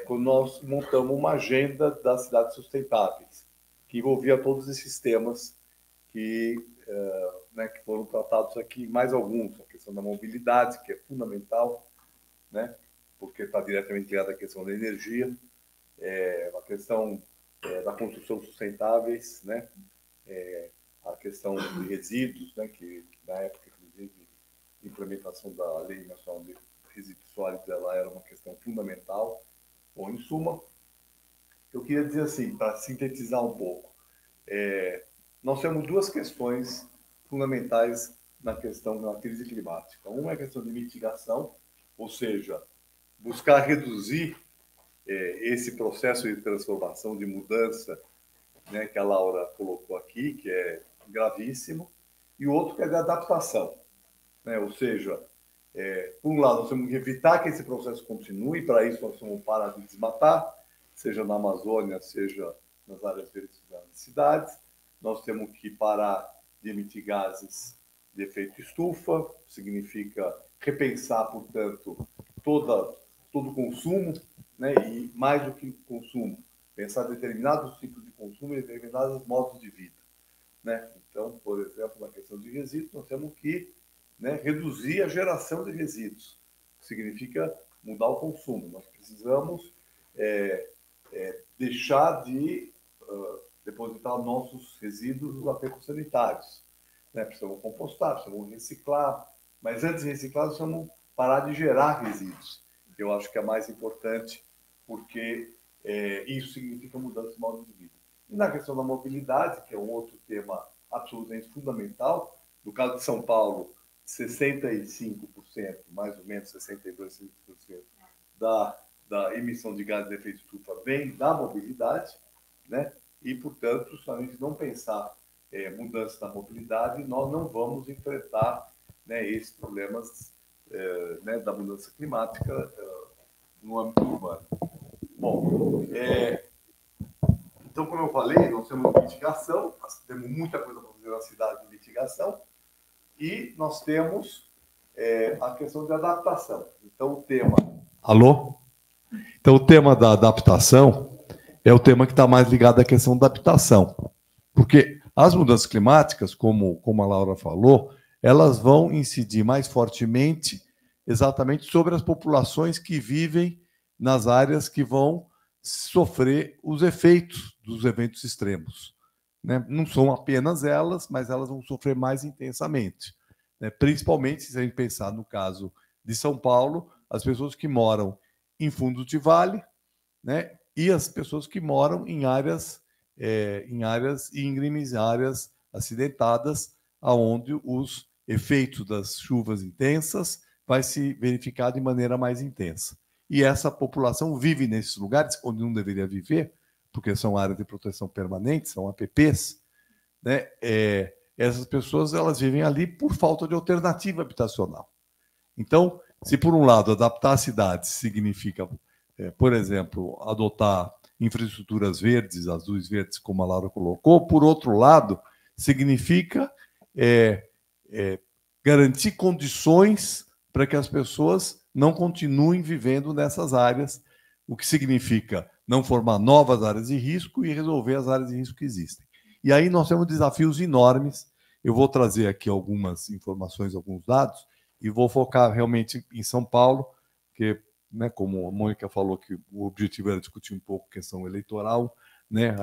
quando nós montamos uma agenda das cidades sustentáveis, que envolvia todos esses temas que foram tratados aqui, mais alguns, a questão da mobilidade, que é fundamental, né, porque está diretamente ligada à questão da energia, a questão da construção sustentáveis, né, a questão de resíduos, né, que na época, inclusive, a implementação da Lei Nacional de Resíduos Sólidos, ela era uma questão fundamental. Bom, em suma, eu queria dizer assim, para sintetizar um pouco, nós temos duas questões fundamentais na questão da crise climática. Uma é a questão de mitigação, ou seja, buscar reduzir esse processo de transformação, de mudança, né, que a Laura colocou aqui, que é gravíssimo, e o outro que é de adaptação, né? Ou seja, por um lado, nós temos que evitar que esse processo continue, para isso nós temos que parar de desmatar, seja na Amazônia, seja nas áreas verdes das cidades, nós temos que parar de emitir gases de efeito estufa, significa repensar, portanto, todo o consumo, né? E mais do que consumo, pensar determinados tipos de consumo e determinados modos de vida, né? Então, por exemplo, na questão de resíduos, nós temos que, né, reduzir a geração de resíduos, significa mudar o consumo. Nós precisamos deixar de depositar nossos resíduos nos aterros sanitários, né? Precisamos compostar, precisamos reciclar, mas antes de reciclar, nós precisamos parar de gerar resíduos. Eu acho que é mais importante, porque isso significa mudança de modo de vida. E na questão da mobilidade, que é um outro tema absolutamente fundamental, no caso de São Paulo, 65%, mais ou menos 62% da emissão de gases de efeito estufa vem da mobilidade, né? E, portanto, se a gente não pensar mudança na mobilidade, nós não vamos enfrentar, né, esses problemas né, da mudança climática no âmbito urbano. Bom, então, como eu falei, nós temos mitigação, nós temos muita coisa para fazer na cidade de mitigação, e nós temos a questão de adaptação. Então, o tema... Alô? Então, o tema da adaptação é o tema que está mais ligado à questão da habitação. Porque as mudanças climáticas, como a Laura falou, elas vão incidir mais fortemente exatamente sobre as populações que vivem nas áreas que vão sofrer os efeitos dos eventos extremos, né? Não são apenas elas, mas elas vão sofrer mais intensamente, né? Principalmente, se a gente pensar no caso de São Paulo, as pessoas que moram em fundos de vale, né? E as pessoas que moram em áreas em áreas íngremes, áreas acidentadas, aonde os efeitos das chuvas intensas vai se verificar de maneira mais intensa. E essa população vive nesses lugares onde não deveria viver, porque são áreas de proteção permanente, são APPs, né? Essas pessoas elas vivem ali por falta de alternativa habitacional. Então, se por um lado adaptar as cidades significa, por exemplo, adotar infraestruturas verdes, azuis verdes, como a Laura colocou, por outro lado, significa garantir condições para que as pessoas não continuem vivendo nessas áreas, o que significa não formar novas áreas de risco e resolver as áreas de risco que existem. E aí nós temos desafios enormes. Eu vou trazer aqui algumas informações, alguns dados, e vou focar realmente em São Paulo, porque, né, como a Mônica falou que o objetivo era discutir um pouco a questão eleitoral, né,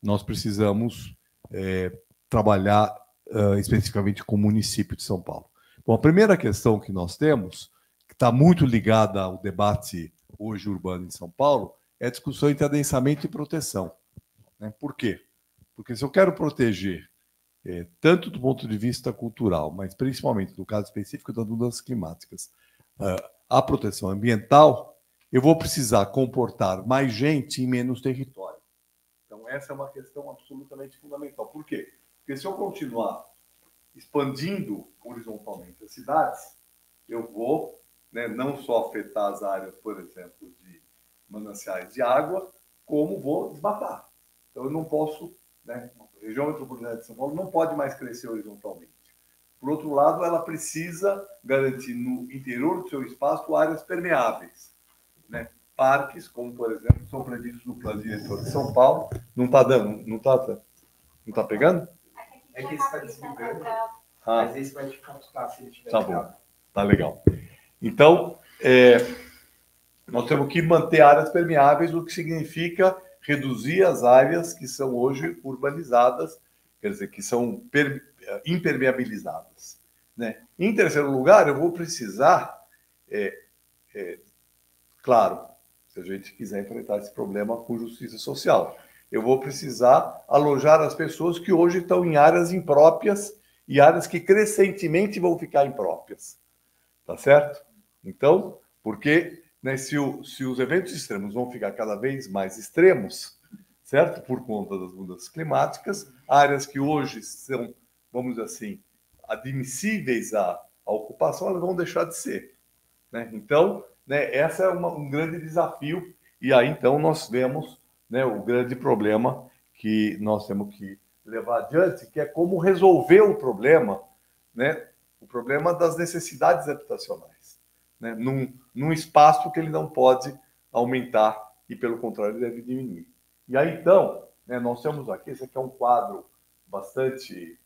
nós precisamos trabalhar especificamente com o município de São Paulo. Bom, a primeira questão que nós temos, que está muito ligada ao debate hoje urbano em São Paulo, é a discussão entre adensamento e proteção. Né? Por quê? Porque se eu quero proteger, tanto do ponto de vista cultural, mas principalmente no caso específico das mudanças climáticas, a proteção ambiental, eu vou precisar comportar mais gente em menos território. Então, essa é uma questão absolutamente fundamental. Por quê? Porque se eu continuar expandindo horizontalmente as cidades, eu vou, né, não só afetar as áreas, por exemplo, de mananciais de água, como vou desmatar. Então, eu não posso, né, a região metropolitana de São Paulo não pode mais crescer horizontalmente. Por outro lado, ela precisa garantir no interior do seu espaço áreas permeáveis, né? Parques, como, por exemplo, são previstos no plano diretor de São Paulo. Não está dando? Não está pegando? É que esse está desligando, mas esse vai te captar se ele tiver ligado. Tá bom, tá legal. Então, nós temos que manter áreas permeáveis, o que significa reduzir as áreas que são hoje urbanizadas, quer dizer, que são impermeabilizadas. Né? Em terceiro lugar, eu vou precisar, claro, se a gente quiser enfrentar esse problema com justiça social, eu vou precisar alojar as pessoas que hoje estão em áreas impróprias e áreas que crescentemente vão ficar impróprias. Tá certo? Então, porque, né, se os eventos extremos vão ficar cada vez mais extremos, certo? Por conta das mudanças climáticas, áreas que hoje são, vamos dizer assim, admissíveis à ocupação, elas vão deixar de ser. Né? Então, né, essa é um grande desafio, e aí, então, nós vemos, né, o grande problema que nós temos que levar adiante, que é como resolver o problema, né, o problema das necessidades habitacionais, né, num espaço que ele não pode aumentar e, pelo contrário, deve diminuir. E aí, então, né, nós temos aqui, esse aqui é um quadro bastante,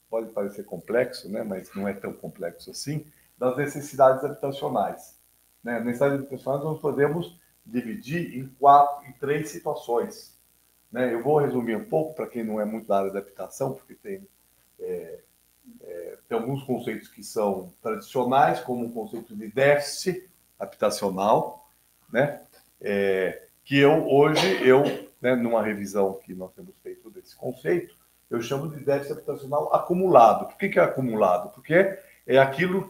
pode parecer complexo, né, mas não é tão complexo assim, das necessidades habitacionais. Né? Necessidades habitacionais nós podemos dividir em 3 situações. Né? Eu vou resumir um pouco, para quem não é muito da área da habitação, porque tem alguns conceitos que são tradicionais, como o conceito de déficit habitacional, né? Que hoje, né, numa revisão que nós temos feito desse conceito, eu chamo de déficit habitacional acumulado. Por que é acumulado? Porque é aquilo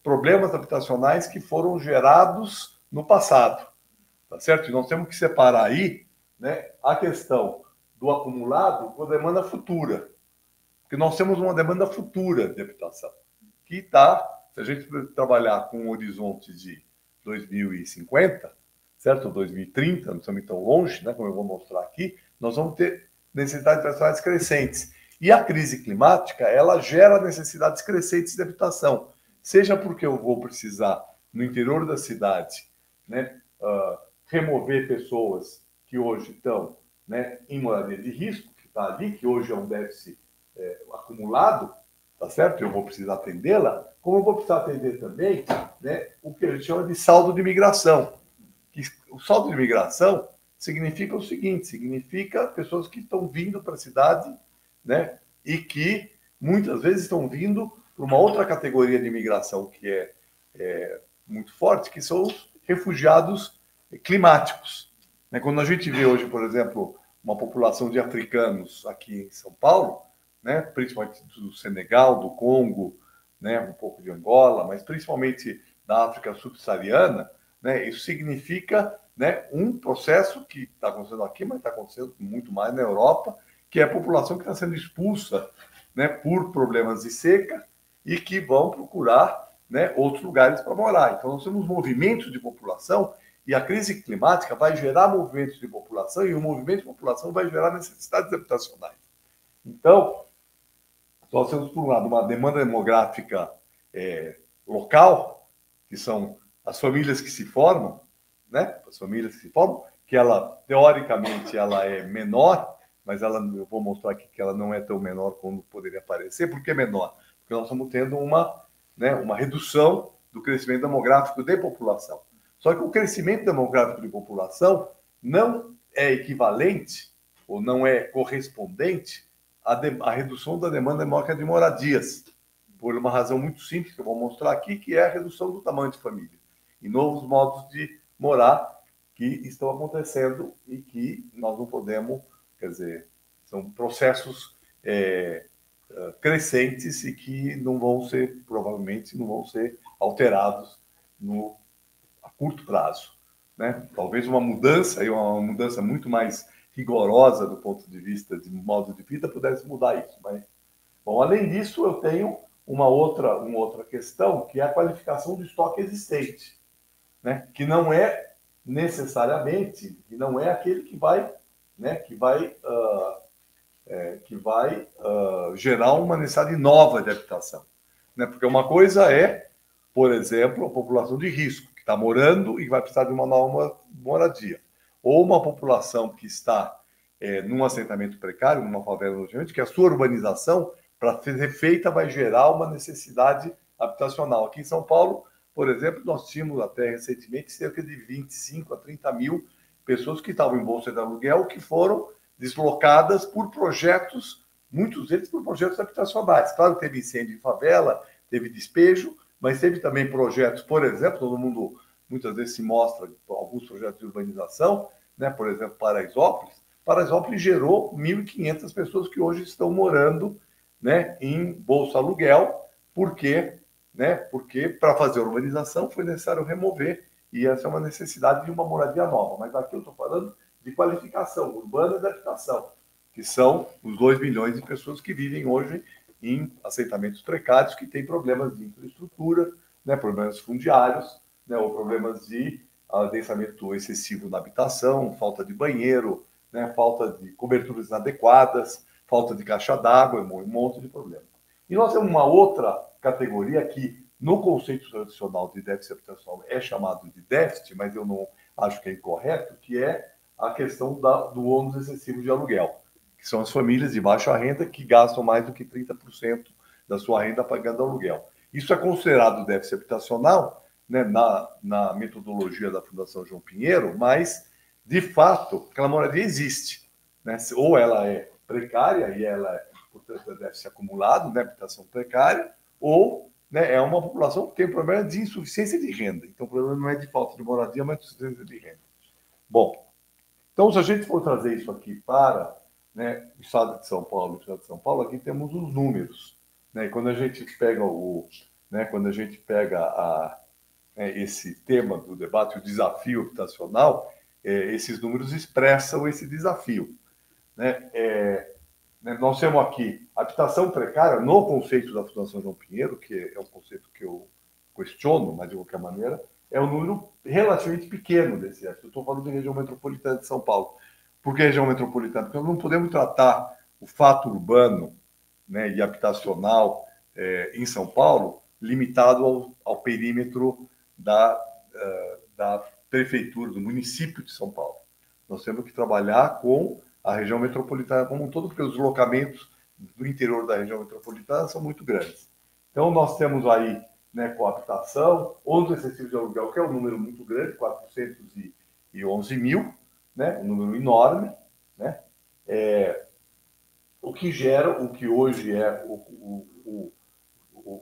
problemas habitacionais que foram gerados no passado, tá certo? E nós temos que separar aí, né, a questão do acumulado com a demanda futura. Porque nós temos uma demanda futura de habitação, que está, se a gente trabalhar com um horizonte de 2050, certo? 2030, não estamos tão longe, né, como eu vou mostrar aqui, nós vamos ter necessidades habitacionais crescentes. E a crise climática, ela gera necessidades crescentes de habitação, seja porque eu vou precisar, no interior da cidade, né, remover pessoas que hoje estão, né, em moradia de risco, que está ali, que hoje é um déficit acumulado, tá certo? Eu vou precisar atendê-la, como eu vou precisar atender também, né, o que a gente chama de saldo de imigração. O saldo de imigração significa o seguinte, significa pessoas que estão vindo para a cidade, né, e que muitas vezes estão vindo para uma outra categoria de imigração que é muito forte, que são os refugiados climáticos. Né? Quando a gente vê hoje, por exemplo, uma população de africanos aqui em São Paulo, né, principalmente do Senegal, do Congo, né, um pouco de Angola, mas principalmente da África subsaariana, né, isso significa, né, um processo que está acontecendo aqui, mas está acontecendo muito mais na Europa, que é a população que está sendo expulsa, né, por problemas de seca e que vão procurar, né, outros lugares para morar. Então, nós temos movimentos de população e a crise climática vai gerar movimentos de população e o movimento de população vai gerar necessidades habitacionais. Então, nós temos, por um lado, uma demanda demográfica local, que são as famílias que se formam, né? As famílias que se formam, que ela, teoricamente, ela é menor, mas ela, eu vou mostrar aqui que ela não é tão menor como poderia parecer. Por que menor? Porque nós estamos tendo uma redução do crescimento demográfico de população. Só que o crescimento demográfico de população não é equivalente ou não é correspondente à redução da demanda demográfica de moradias, por uma razão muito simples que eu vou mostrar aqui, que é a redução do tamanho de família e novos modos de morar que estão acontecendo e que nós não podemos, quer dizer, são processos crescentes e que não vão ser, provavelmente, não vão ser alterados a curto prazo, né? Talvez uma mudança muito mais rigorosa do ponto de vista de modo de vida pudesse mudar isso. Mas, bom, além disso, eu tenho uma outra questão, que é a qualificação do estoque existente, né? Que não é necessariamente, e não é aquele que vai, né, gerar uma necessidade nova de habitação, né? Porque uma coisa é, por exemplo, a população de risco, que está morando e vai precisar de uma nova moradia, ou uma população que está num assentamento precário, numa favela, que a sua urbanização, para ser feita, vai gerar uma necessidade habitacional. Aqui em São Paulo, por exemplo, nós tínhamos até recentemente cerca de 25 a 30 mil pessoas que estavam em bolsa de aluguel, que foram deslocadas por projetos, muitos deles por projetos habitacionais. Claro, teve incêndio em favela, teve despejo, mas teve também projetos, por exemplo, todo mundo muitas vezes se mostra alguns projetos de urbanização, né? Por exemplo, Paraisópolis. Paraisópolis gerou 1.500 pessoas que hoje estão morando, né, em bolsa aluguel, porque para fazer a urbanização foi necessário remover, e essa é uma necessidade de uma moradia nova. Mas aqui eu estou falando de qualificação urbana de habitação, que são os 2 milhões de pessoas que vivem hoje em assentamentos precários, que têm problemas de infraestrutura, né, problemas fundiários, né, ou problemas de adensamento excessivo na habitação, falta de banheiro, né, falta de coberturas inadequadas, falta de caixa d'água, um monte de problemas. E nós temos uma outra categoria que, no conceito tradicional de déficit habitacional, é chamado de déficit, mas eu não acho que é incorreto, que é a questão do ônus excessivo de aluguel, que são as famílias de baixa renda que gastam mais do que 30% da sua renda pagando aluguel. Isso é considerado déficit habitacional, né, na metodologia da Fundação João Pinheiro, mas, de fato, aquela moradia existe, né? Ou ela é precária e ela, portanto, deve ser acumulado, né, habitação precária, ou, né, é uma população que tem problema de insuficiência de renda. Então, o problema não é de falta de moradia, mas de insuficiência de renda. Bom, então, se a gente for trazer isso aqui para, né, o Estado de São Paulo, aqui temos os números, né? E quando a gente pega esse tema do debate, o desafio habitacional, esses números expressam esse desafio, né? Nós temos aqui habitação precária no conceito da Fundação João Pinheiro, que é um conceito que eu questiono, mas de qualquer maneira, é um número relativamente pequeno desse. Eu estou falando de região metropolitana de São Paulo. Por que região metropolitana? Porque nós não podemos tratar o fato urbano, né, e habitacional em São Paulo limitado ao perímetro da prefeitura, do município de São Paulo. Nós temos que trabalhar com a região metropolitana como um todo, porque os deslocamentos do interior da região metropolitana são muito grandes. Então, nós temos aí, né, com a habitação, ônus excessivo de aluguel, que é um número muito grande, 411 mil, né, um número enorme, né, o que gera o que hoje é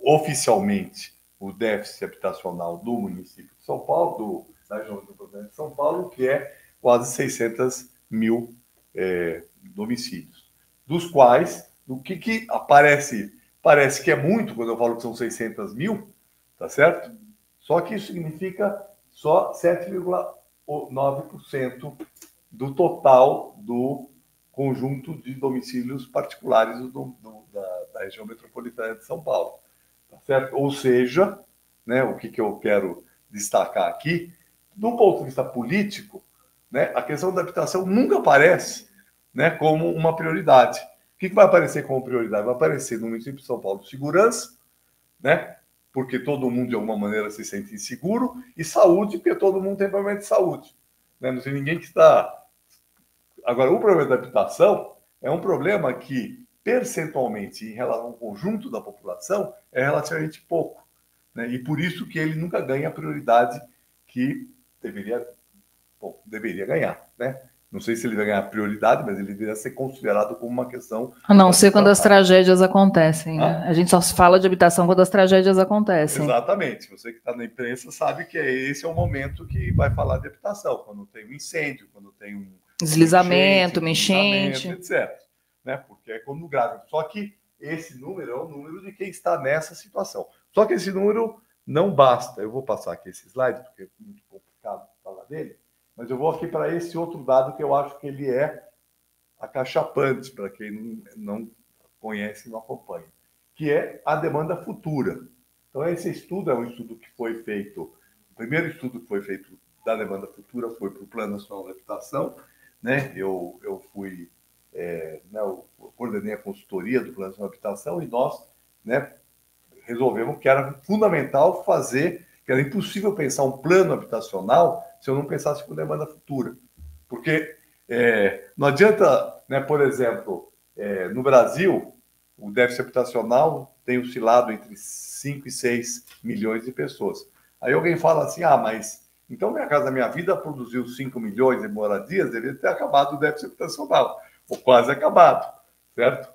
oficialmente o déficit habitacional do município de São Paulo, da região metropolitana de São Paulo, que é quase 600 mil domicílios, dos quais, o que aparece, parece que é muito quando eu falo que são 600 mil, tá certo? Só que isso significa só 7,9% do total do conjunto de domicílios particulares da região metropolitana de São Paulo, tá certo? Ou seja, né, o que eu quero destacar aqui, do ponto de vista político, né, a questão da habitação nunca aparece, né, como uma prioridade. O que vai aparecer como prioridade? Vai aparecer no município de São Paulo segurança, né, porque todo mundo de alguma maneira se sente inseguro, e saúde, porque todo mundo tem problema de saúde, né? Não tem ninguém que está... Agora, o problema da habitação é um problema que, percentualmente, em relação ao conjunto da população, é relativamente pouco, né? E por isso que ele nunca ganha a prioridade que deveria ganhar, né? Não sei se ele vai ganhar prioridade, mas ele deveria ser considerado como uma questão... A não ser quando as tragédias acontecem, né? A gente só fala de habitação quando as tragédias acontecem. Exatamente. Você que está na imprensa sabe que esse é o momento que vai falar de habitação, quando tem um incêndio, quando tem um deslizamento, uma enchente, etc. Né? Porque é quando grave. Só que esse número é o número de quem está nessa situação. Só que esse número não basta. Eu vou passar aqui esse slide, porque é muito complicado falar dele, mas eu vou aqui para esse outro dado que eu acho que ele é acachapante, para quem não conhece e não acompanha, que é a demanda futura. Então, esse estudo é um estudo que foi feito, o primeiro estudo que foi feito da demanda futura foi para o Plano Nacional de Habitação, né? Eu fui, eu coordenei a consultoria do Plano Nacional de Habitação e nós, né, resolvemos que era fundamental fazer, que era impossível pensar um plano habitacional se eu não pensasse com demanda futura. Porque não adianta, né, por exemplo, no Brasil, o déficit habitacional tem oscilado entre 5 e 6 milhões de pessoas. Aí alguém fala assim, mas então Minha Casa Minha Vida produziu 5 milhões de moradias, deveria ter acabado o déficit habitacional, ou quase acabado, certo?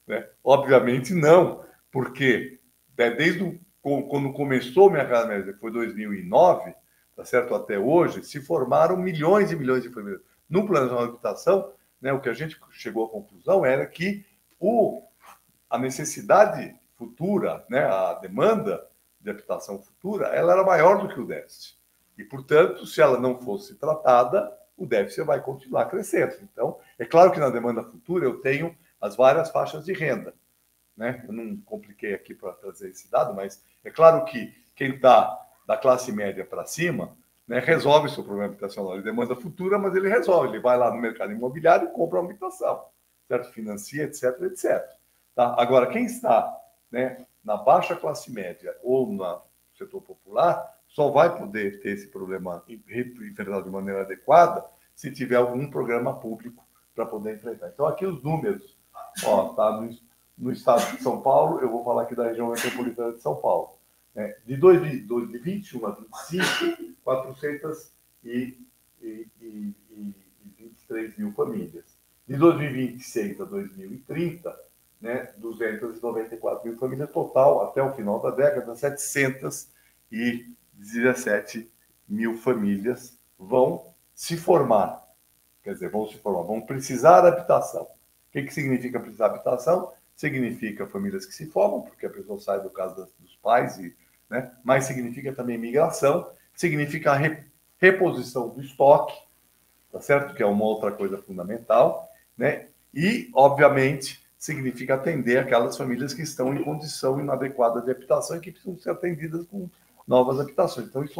Né? Obviamente não, porque desde quando começou Minha Casa Minha Vida, que foi 2009, tá certo? Até hoje, se formaram milhões e milhões de famílias. No Plano de Habitação, né, o que a gente chegou à conclusão era que a necessidade futura, né, a demanda de habitação futura, ela era maior do que o déficit. E, portanto, se ela não fosse tratada, o déficit vai continuar crescendo. Então, é claro que na demanda futura eu tenho as várias faixas de renda, né? Eu não compliquei aqui para trazer esse dado, mas é claro que quem está da classe média para cima, né, resolve o seu problema habitacional. Ele demanda futura, mas ele resolve. Ele vai lá no mercado imobiliário e compra uma habitação, certo? Financia, etc, etc. Tá? Agora, quem está, né, na baixa classe média ou no setor popular só vai poder ter esse problema enfrentado de maneira adequada se tiver algum programa público para poder enfrentar. Então, aqui os números, tá no estado de São Paulo, eu vou falar aqui da região metropolitana de São Paulo. De 21 a 25, 423 mil famílias. De 2026 a 2030, né, 294 mil famílias total, até o final da década, 717 mil famílias vão se formar. Quer dizer, vão precisar da habitação. O que significa precisar de habitação? Significa famílias que se formam, porque a pessoa sai do caso dos pais, né? Mas significa também migração, significa a reposição do estoque, tá certo? Que é uma outra coisa fundamental, né? E, obviamente, significa atender aquelas famílias que estão em condição inadequada de habitação e que precisam ser atendidas com novas habitações. Então, isso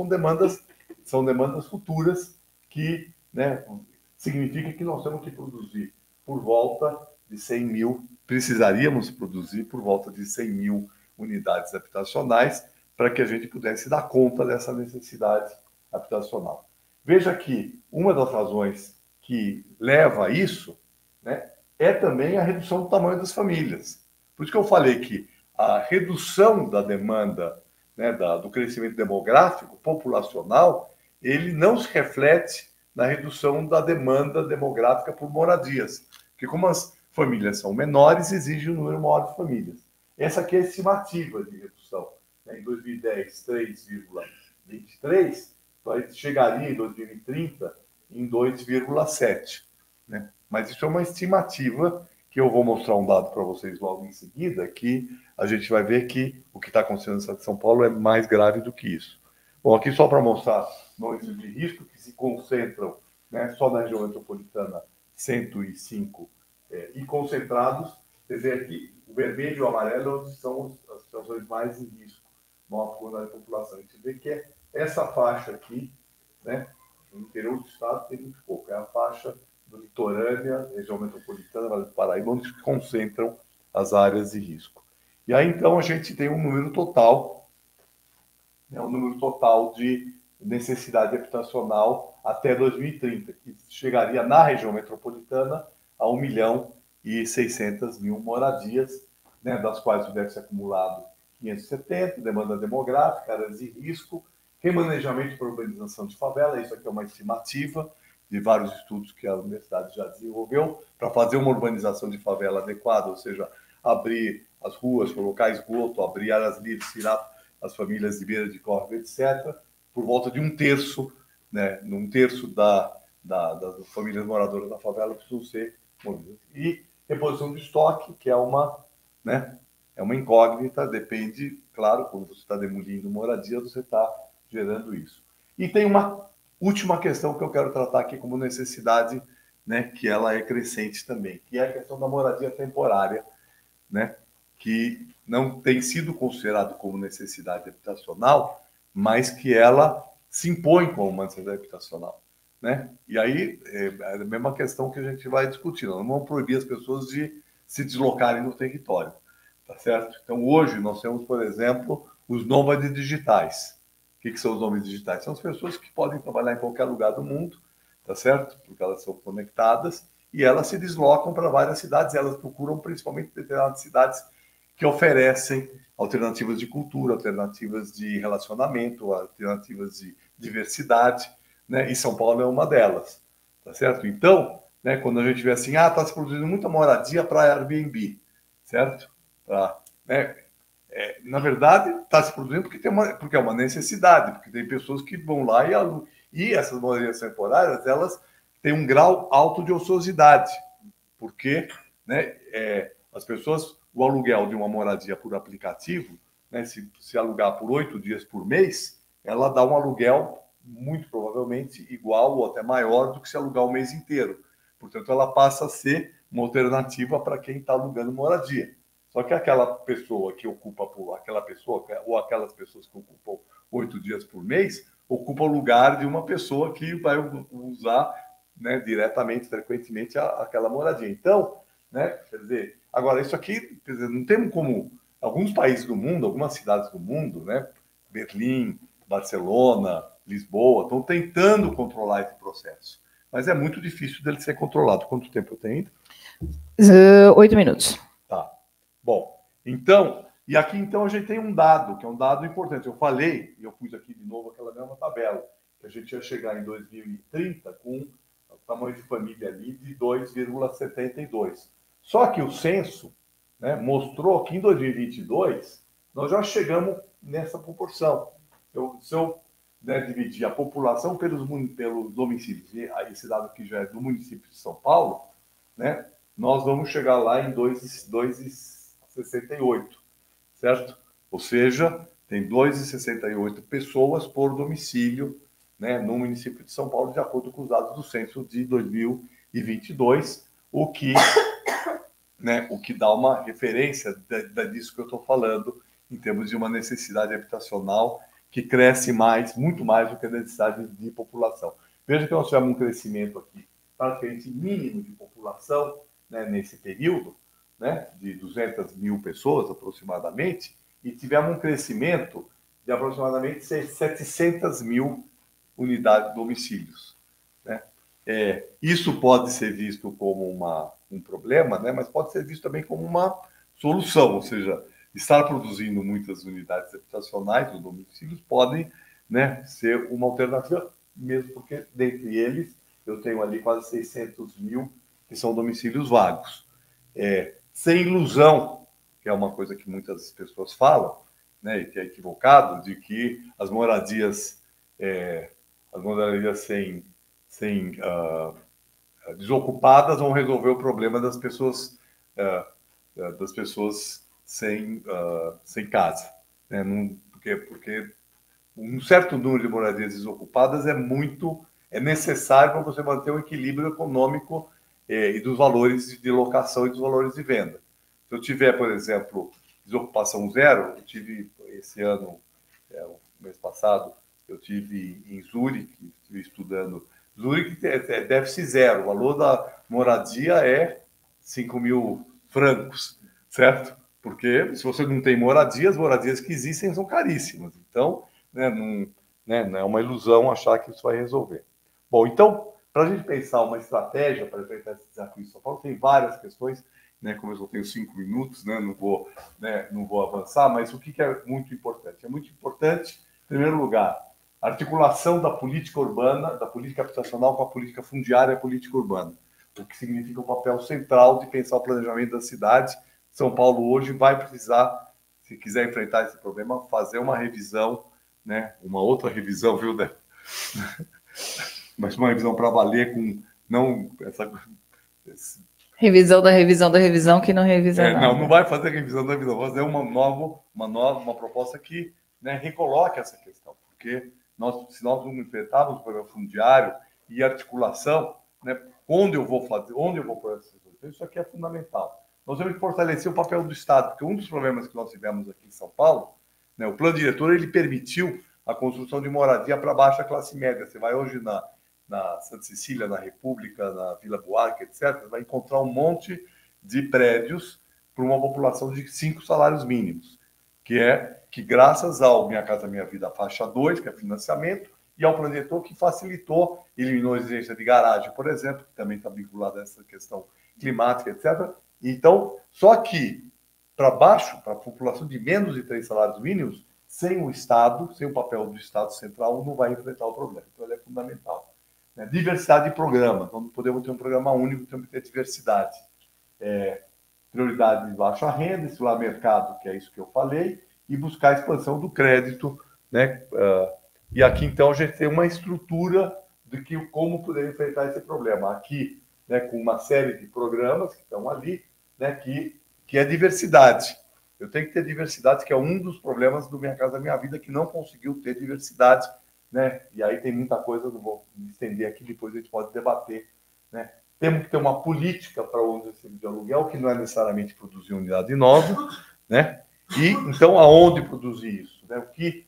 são demandas futuras que, né, significa que nós temos que produzir por volta de 100 mil, precisaríamos produzir por volta de 100 mil unidades habitacionais para que a gente pudesse dar conta dessa necessidade habitacional. Veja que uma das razões que leva a isso, né, é também a redução do tamanho das famílias. Por isso que eu falei que a redução da demanda, né, do crescimento demográfico, populacional, ele não se reflete na redução da demanda demográfica por moradias. Porque como as famílias são menores, exige um número maior de famílias. Essa aqui é a estimativa de redução. Em 2010, 3,23, chegaria em 2030 em 2,7, né? Mas isso é uma estimativa que eu vou mostrar um dado para vocês logo em seguida, que a gente vai ver que o que está acontecendo no estado de São Paulo é mais grave do que isso. Bom, aqui só para mostrar nomes de risco que se concentram, né, só na região metropolitana 105 e concentrados, quer dizer, aqui o vermelho e o amarelo são as situações mais em risco, maior comunidade da população. A gente vê que é essa faixa aqui, né, no interior do estado tem muito pouco, é a faixa do litorânea, região metropolitana, Vale do Paraíba, onde se concentram as áreas de risco. E aí, então, a gente tem um número total, né, um número total de necessidade habitacional até 2030, que chegaria na região metropolitana a 1.600.000 moradias, né, das quais tivesse acumulado 570, demanda demográfica, áreas de risco, remanejamento para urbanização de favela, isso aqui é uma estimativa de vários estudos que a universidade já desenvolveu, para fazer uma urbanização de favela adequada, ou seja, abrir as ruas, colocar esgoto, abrir áreas livres, tirar as famílias de beira de córrego, etc., por volta de 1/3, né, um terço das famílias moradoras da favela precisam ser mordidas. E reposição de estoque, que é uma, né, é uma incógnita, depende, claro, quando você está demolindo moradia, você está gerando isso. E tem uma última questão que eu quero tratar aqui como necessidade, né, que ela é crescente também, que é a questão da moradia temporária, né, que não tem sido considerado como necessidade habitacional, mas que ela se impõe como uma necessidade habitacional, né? E aí é a mesma questão que a gente vai discutir. Nós não vamos proibir as pessoas de se deslocarem no território, tá certo? Então, hoje nós temos, por exemplo, os nômades digitais. O que são os nômades digitais? São as pessoas que podem trabalhar em qualquer lugar do mundo, tá certo? Porque elas são conectadas e elas se deslocam para várias cidades. Elas procuram principalmente determinadas cidades que oferecem alternativas de cultura, alternativas de relacionamento, alternativas de diversidade, né? E São Paulo é uma delas, tá certo? Então, né, quando a gente vê assim, está se produzindo muita moradia para Airbnb, certo? Né, na verdade, está se produzindo porque é uma necessidade, porque tem pessoas que vão lá e essas moradias temporárias, elas têm um grau alto de ociosidade, porque, né, as pessoas, o aluguel de uma moradia por aplicativo, né, se alugar por 8 dias por mês, ela dá um aluguel muito provavelmente igual ou até maior do que se alugar o mês inteiro. Portanto, ela passa a ser uma alternativa para quem está alugando moradia. Só que aquela pessoa que ocupa aquela pessoa, ou aquelas pessoas que ocupam 8 dias por mês, ocupa o lugar de uma pessoa que vai usar, né, diretamente, frequentemente, aquela moradia. Então, né, quer dizer, agora, isso aqui, quer dizer, não temos como alguns países do mundo, algumas cidades do mundo, né, Berlim, Barcelona, Lisboa, estão tentando controlar esse processo. Mas é muito difícil dele ser controlado. Quanto tempo eu tenho ainda? 8 minutos. Tá. Bom, então, e aqui então a gente tem um dado, que é um dado importante. Eu falei, e eu pus aqui de novo aquela mesma tabela, que a gente ia chegar em 2030 com o tamanho de família ali de 2,72. Só que o censo, né, mostrou que em 2022 nós já chegamos nessa proporção. Se eu, né, dividir a população pelos domicílios, e esse dado aqui já é do município de São Paulo, né, nós vamos chegar lá em 2,68, certo? Ou seja, tem 2,68 pessoas por domicílio, né, no município de São Paulo, de acordo com os dados do censo de 2022, o que, né, o que dá uma referência disso que eu estou falando, em termos de uma necessidade habitacional que cresce muito mais do que a necessidade de população. Veja que nós tivemos um crescimento aqui praticamente mínimo de população, né, nesse período, né, de 200 mil pessoas aproximadamente, e tivemos um crescimento de aproximadamente 700 mil unidades de domicílios, né? Isso pode ser visto como um problema, né, mas pode ser visto também como uma solução, ou seja, estar produzindo muitas unidades habitacionais, os domicílios podem, né, ser uma alternativa, mesmo porque, dentre eles, eu tenho ali quase 600 mil que são domicílios vagos. Sem ilusão, que é uma coisa que muitas pessoas falam, né, e que é equivocado, de que as moradias desocupadas vão resolver o problema das pessoas sem casa, né? Porque um certo número de moradias desocupadas é necessário para você manter o equilíbrio econômico e dos valores de locação e dos valores de venda. Se eu tiver, por exemplo, desocupação zero, eu tive esse ano, o mês passado, eu tive em Zurique, estudando. Zurique é déficit zero, o valor da moradia é 5.000 francos, certo? Porque se você não tem moradia, as moradias que existem são caríssimas. Então, não é uma ilusão achar que isso vai resolver. Bom, então, para a gente pensar uma estratégia para enfrentar esse desafio em São Paulo, tem várias questões, né? Como eu só tenho 5 minutos, né? Não vou avançar, mas o que é muito importante? É muito importante, em primeiro lugar, a articulação da política urbana, da política habitacional com a política fundiária e a política urbana, o que significa o papel central de pensar o planejamento da cidade. São Paulo hoje vai precisar, se quiser enfrentar esse problema, fazer uma revisão, né? Uma outra revisão, viu, Dé? Mas uma revisão para valer, com não essa revisão da revisão que não revisa nada. Não vai fazer revisão da revisão, vai fazer uma proposta que, né, recoloque essa questão, porque se nós vamos enfrentarmos o problema fundiário e articulação, né, onde eu vou pôr essas soluções, isso aqui é fundamental. Nós temos que fortalecer o papel do Estado, porque um dos problemas que nós tivemos aqui em São Paulo, né, o plano diretor, ele permitiu a construção de moradia para baixa classe média. Você vai hoje na Santa Cecília, na República, na Vila Buarque, etc., vai encontrar um monte de prédios para uma população de 5 salários mínimos, que graças ao Minha Casa Minha Vida faixa 2, que é financiamento, e ao plano diretor que facilitou, eliminou a exigência de garagem, por exemplo, que também está vinculada a essa questão climática, etc. Então, só que para baixo, para a população de menos de 3 salários mínimos, sem o Estado, sem o papel do Estado central, não vai enfrentar o problema. Então, ele é fundamental. Diversidade de programa. Então, não podemos ter um programa único, temos que ter diversidade. Prioridade de baixa renda, estimular mercado, que é isso que eu falei, e buscar a expansão do crédito, né? E aqui, então, a gente tem uma estrutura de como poder enfrentar esse problema. Aqui, né, com uma série de programas que estão ali, né, que é diversidade. Eu tenho que ter diversidade, que é um dos problemas do Minha Casa Minha Vida, que não conseguiu ter diversidade, né? E aí tem muita coisa, não vou me estender aqui, depois a gente pode debater, né? Temos que ter uma política para o uso de aluguel, que não é necessariamente produzir unidade nova, né? E, então, aonde produzir isso? Né? O que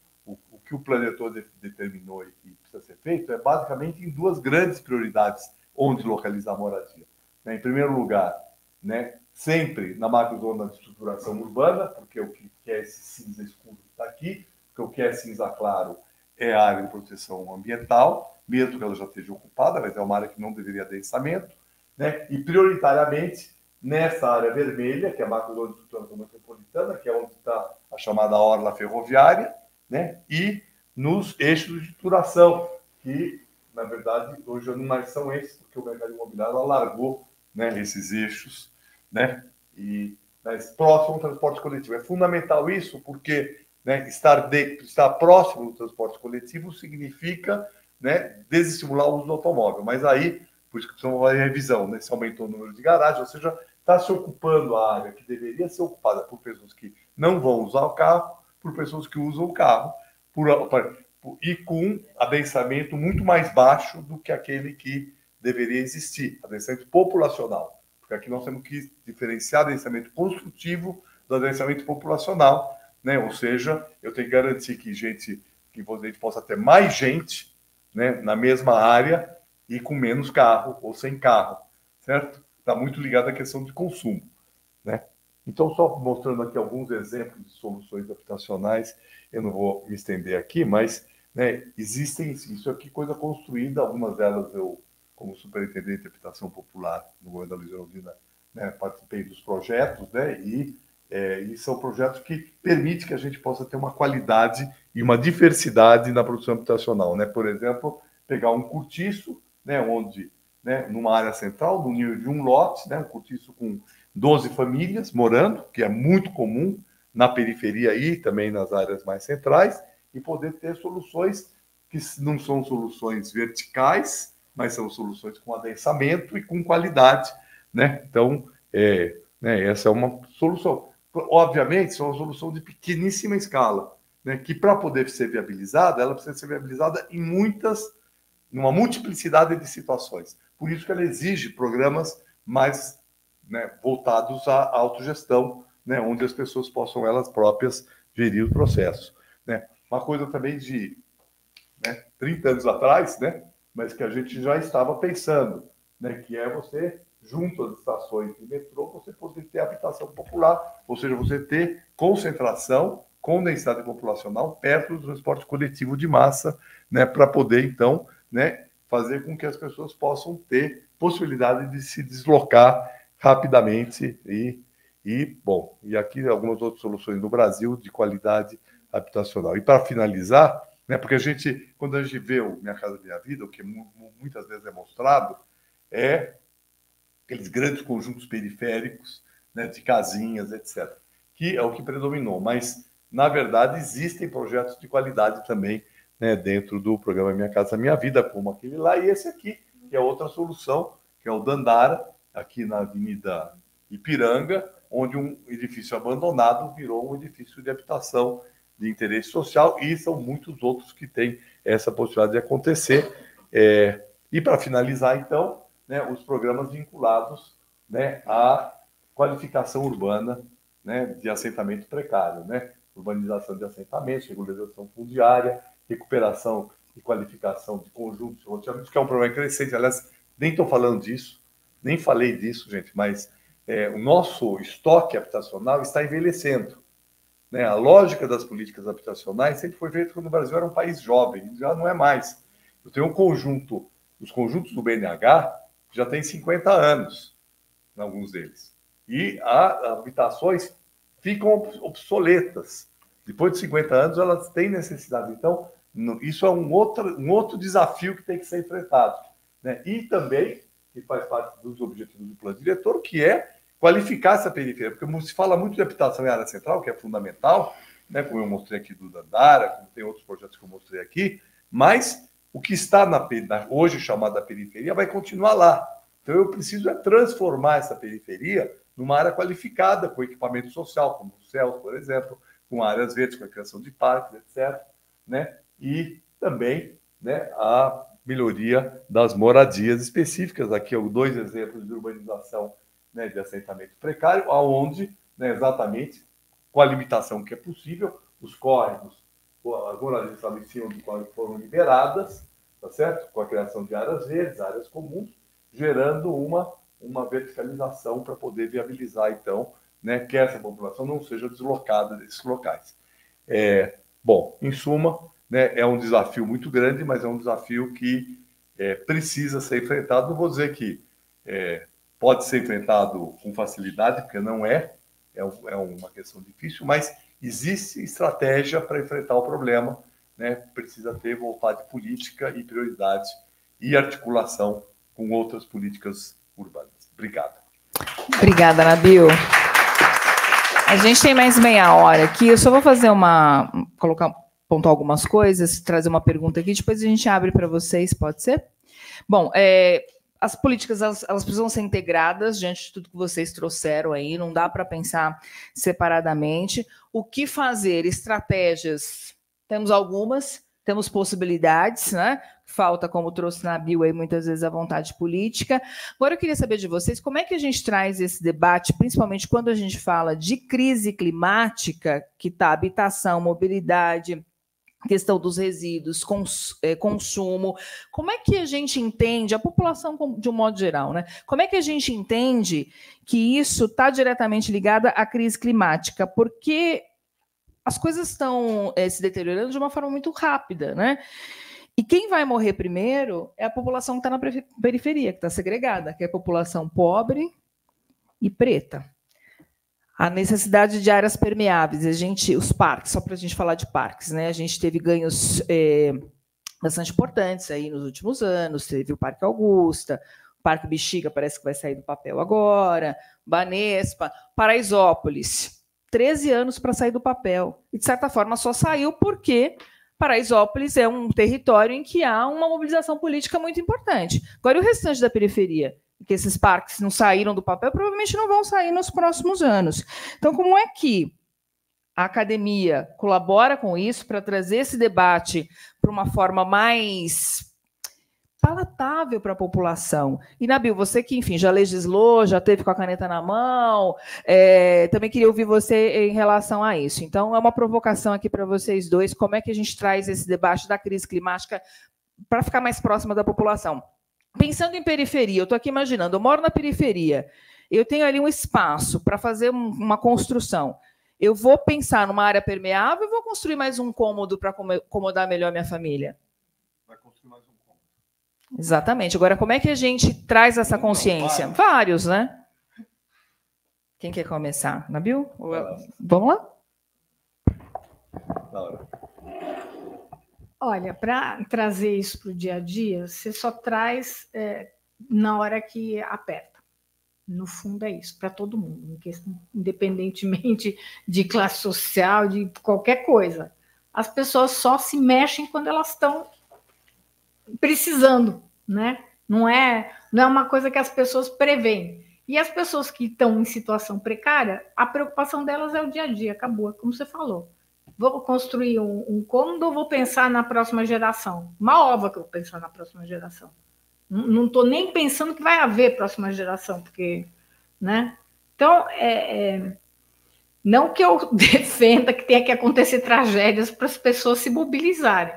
o planetor determinou e que precisa ser feito é basicamente em 2 grandes prioridades onde localizar a moradia. Né? Em primeiro lugar, né, sempre na macrozona de estruturação urbana, porque o que é esse cinza escuro que está aqui, porque o que é cinza claro é a área de proteção ambiental, mesmo que ela já esteja ocupada, mas é uma área que não deveria adensamento, né? E prioritariamente nessa área vermelha, que é a macrozona de estruturação metropolitana, que é onde está a chamada orla ferroviária, né? E nos eixos de estruturação, que, na verdade, hoje não mais são esses, porque o mercado imobiliário alargou, né, esses eixos, né? E próximo ao transporte coletivo. É fundamental isso, porque, né, estar próximo do transporte coletivo significa, né, desestimular o uso do automóvel. Mas aí, por isso que precisamos fazer revisão, né? Se aumentou o número de garagens, ou seja, está se ocupando a área que deveria ser ocupada por pessoas que não vão usar o carro, por pessoas que usam o carro, e com adensamento muito mais baixo do que aquele que deveria existir, adensamento populacional. Porque aqui nós temos que diferenciar adensamento construtivo do adensamento populacional, né? Ou seja, eu tenho que garantir que a gente possa ter mais gente, né, na mesma área e com menos carro ou sem carro, certo? Está muito ligado à questão de consumo, né? Então, só mostrando aqui alguns exemplos de soluções habitacionais, eu não vou me estender aqui, mas, né, existem isso aqui, coisa construída, algumas delas eu, como superintendente de habitação popular no governo da Luiz Erundina, né, participei dos projetos, né, e são projetos que permitem que a gente possa ter uma qualidade e uma diversidade na produção habitacional, né? Por exemplo, pegar um cortiço, né, onde, né, numa área central, no nível de um lote, né, um cortiço com 12 famílias morando, que é muito comum na periferia e também nas áreas mais centrais, e poder ter soluções que não são soluções verticais, mas são soluções com adensamento e com qualidade, né? Então, essa é uma solução. Obviamente, é uma solução de pequeníssima escala, né? Que para poder ser viabilizada, ela precisa ser viabilizada em numa multiplicidade de situações. Por isso que ela exige programas mais, né, voltados à autogestão, né, onde as pessoas possam elas próprias gerir o processo, né? Uma coisa também de 30 anos atrás, né, mas que a gente já estava pensando, né, que é você, junto às estações de metrô, você poder ter habitação popular, ou seja, você ter concentração com densidade populacional perto do transporte coletivo de massa, né, para poder, então, né, fazer com que as pessoas possam ter possibilidade de se deslocar rapidamente e aqui algumas outras soluções no Brasil de qualidade habitacional. E para finalizar, né, porque quando a gente vê o Minha Casa Minha Vida, o que muitas vezes é mostrado é aqueles grandes conjuntos periféricos, né, de casinhas, etc., que é o que predominou. Mas, na verdade, existem projetos de qualidade também, né, dentro do programa Minha Casa Minha Vida, como aquele lá, e esse aqui, que é outra solução, que é o Dandara, aqui na Avenida Ipiranga, onde um edifício abandonado virou um edifício de habitação de interesse social, e são muitos outros que têm essa possibilidade de acontecer. E para finalizar, então, né, os programas vinculados, né, à qualificação urbana, né, de assentamento precário, né, urbanização de assentamentos, regularização fundiária, recuperação e qualificação de conjuntos de loteamentos, que é um problema crescente. Aliás, nem estou falando disso, nem falei disso, gente, mas o nosso estoque habitacional está envelhecendo, né? A lógica das políticas habitacionais sempre foi feita quando o Brasil era um país jovem, já não é mais. Eu tenho os conjuntos do BNH já têm 50 anos, em alguns deles. E as habitações ficam obsoletas. Depois de 50 anos, elas têm necessidade. Então, isso é um outro desafio que tem que ser enfrentado, né? E também, que faz parte dos objetivos do plano diretor, que é qualificar essa periferia. Porque se fala muito de habitação em área central, que é fundamental, né? Como eu mostrei aqui do Dandara, como tem outros projetos que eu mostrei aqui, mas o que está hoje chamada periferia vai continuar lá. Então, eu preciso transformar essa periferia numa área qualificada, com equipamento social, como o CELS, por exemplo, com áreas verdes, com a criação de parques, etc., né? E também, né, a melhoria das moradias específicas. Aqui, 2 exemplos de urbanização, né, de assentamento precário, aonde, né, exatamente, com a limitação que é possível, os córregos, as moradias estabelecidas de córregos foram liberadas, tá certo? Com a criação de áreas verdes, áreas comuns, gerando uma verticalização para poder viabilizar, então, né, que essa população não seja deslocada desses locais. Bom, em suma, né, é um desafio muito grande, mas é um desafio que precisa ser enfrentado. Não vou dizer que pode ser enfrentado com facilidade, porque não é uma questão difícil, mas existe estratégia para enfrentar o problema, né? Precisa ter vontade política e prioridade e articulação com outras políticas urbanas. Obrigado. Obrigada, Nabil. A gente tem mais meia hora aqui. Eu só vou fazer pontuar algumas coisas, trazer uma pergunta aqui, depois a gente abre para vocês, pode ser? Bom, as políticas elas precisam ser integradas diante de tudo que vocês trouxeram aí, não dá para pensar separadamente. O que fazer? Estratégias, temos algumas, temos possibilidades, né? Falta, como trouxe na Nabil, aí, muitas vezes a vontade política. Agora eu queria saber de vocês como é que a gente traz esse debate, principalmente quando a gente fala de crise climática, que está habitação, mobilidade, questão dos resíduos, consumo. Como é que a gente entende, a população de um modo geral, né? Como é que a gente entende que isso está diretamente ligado à crise climática? Porque as coisas estão se deteriorando de uma forma muito rápida, né? E quem vai morrer primeiro é a população que está na periferia, que está segregada, que é a população pobre e preta. A necessidade de áreas permeáveis, os parques, só para a gente falar de parques, né? A gente teve ganhos bastante importantes aí nos últimos anos, teve o Parque Augusta, o Parque Bexiga parece que vai sair do papel agora, Banespa, Paraisópolis, 13 anos para sair do papel. E, de certa forma, só saiu porque Paraisópolis é um território em que há uma mobilização política muito importante. Agora, e o restante da periferia? Que esses parques não saíram do papel, provavelmente não vão sair nos próximos anos. Então, como é que a academia colabora com isso para trazer esse debate para uma forma mais palatável para a população? E, Nabil, você que, enfim, já legislou, já teve com a caneta na mão, também queria ouvir você em relação a isso. Então, é uma provocação aqui para vocês dois, como é que a gente traz esse debate da crise climática para ficar mais próxima da população? Pensando em periferia, eu estou aqui imaginando, eu moro na periferia, eu tenho ali um espaço para fazer uma construção. Eu vou pensar numa área permeável ou vou construir mais um cômodo para acomodar melhor minha família? Vai construir mais um cômodo. Exatamente. Agora, como é que a gente traz essa consciência? Vários, né? Quem quer começar? Nabil? Vamos lá? Olha, para trazer isso para o dia a dia, você só traz na hora que aperta. No fundo é isso, para todo mundo, independentemente de classe social, de qualquer coisa. As pessoas só se mexem quando elas estão precisando, né? Não é uma coisa que as pessoas preveem. E as pessoas que estão em situação precária, a preocupação delas é o dia a dia, acabou, como você falou. Vou construir um cômodo ou vou pensar na próxima geração? Uma obra que eu vou pensar na próxima geração. Não estou nem pensando que vai haver próxima geração, porque, né? Então, não que eu defenda que tenha que acontecer tragédias para as pessoas se mobilizarem,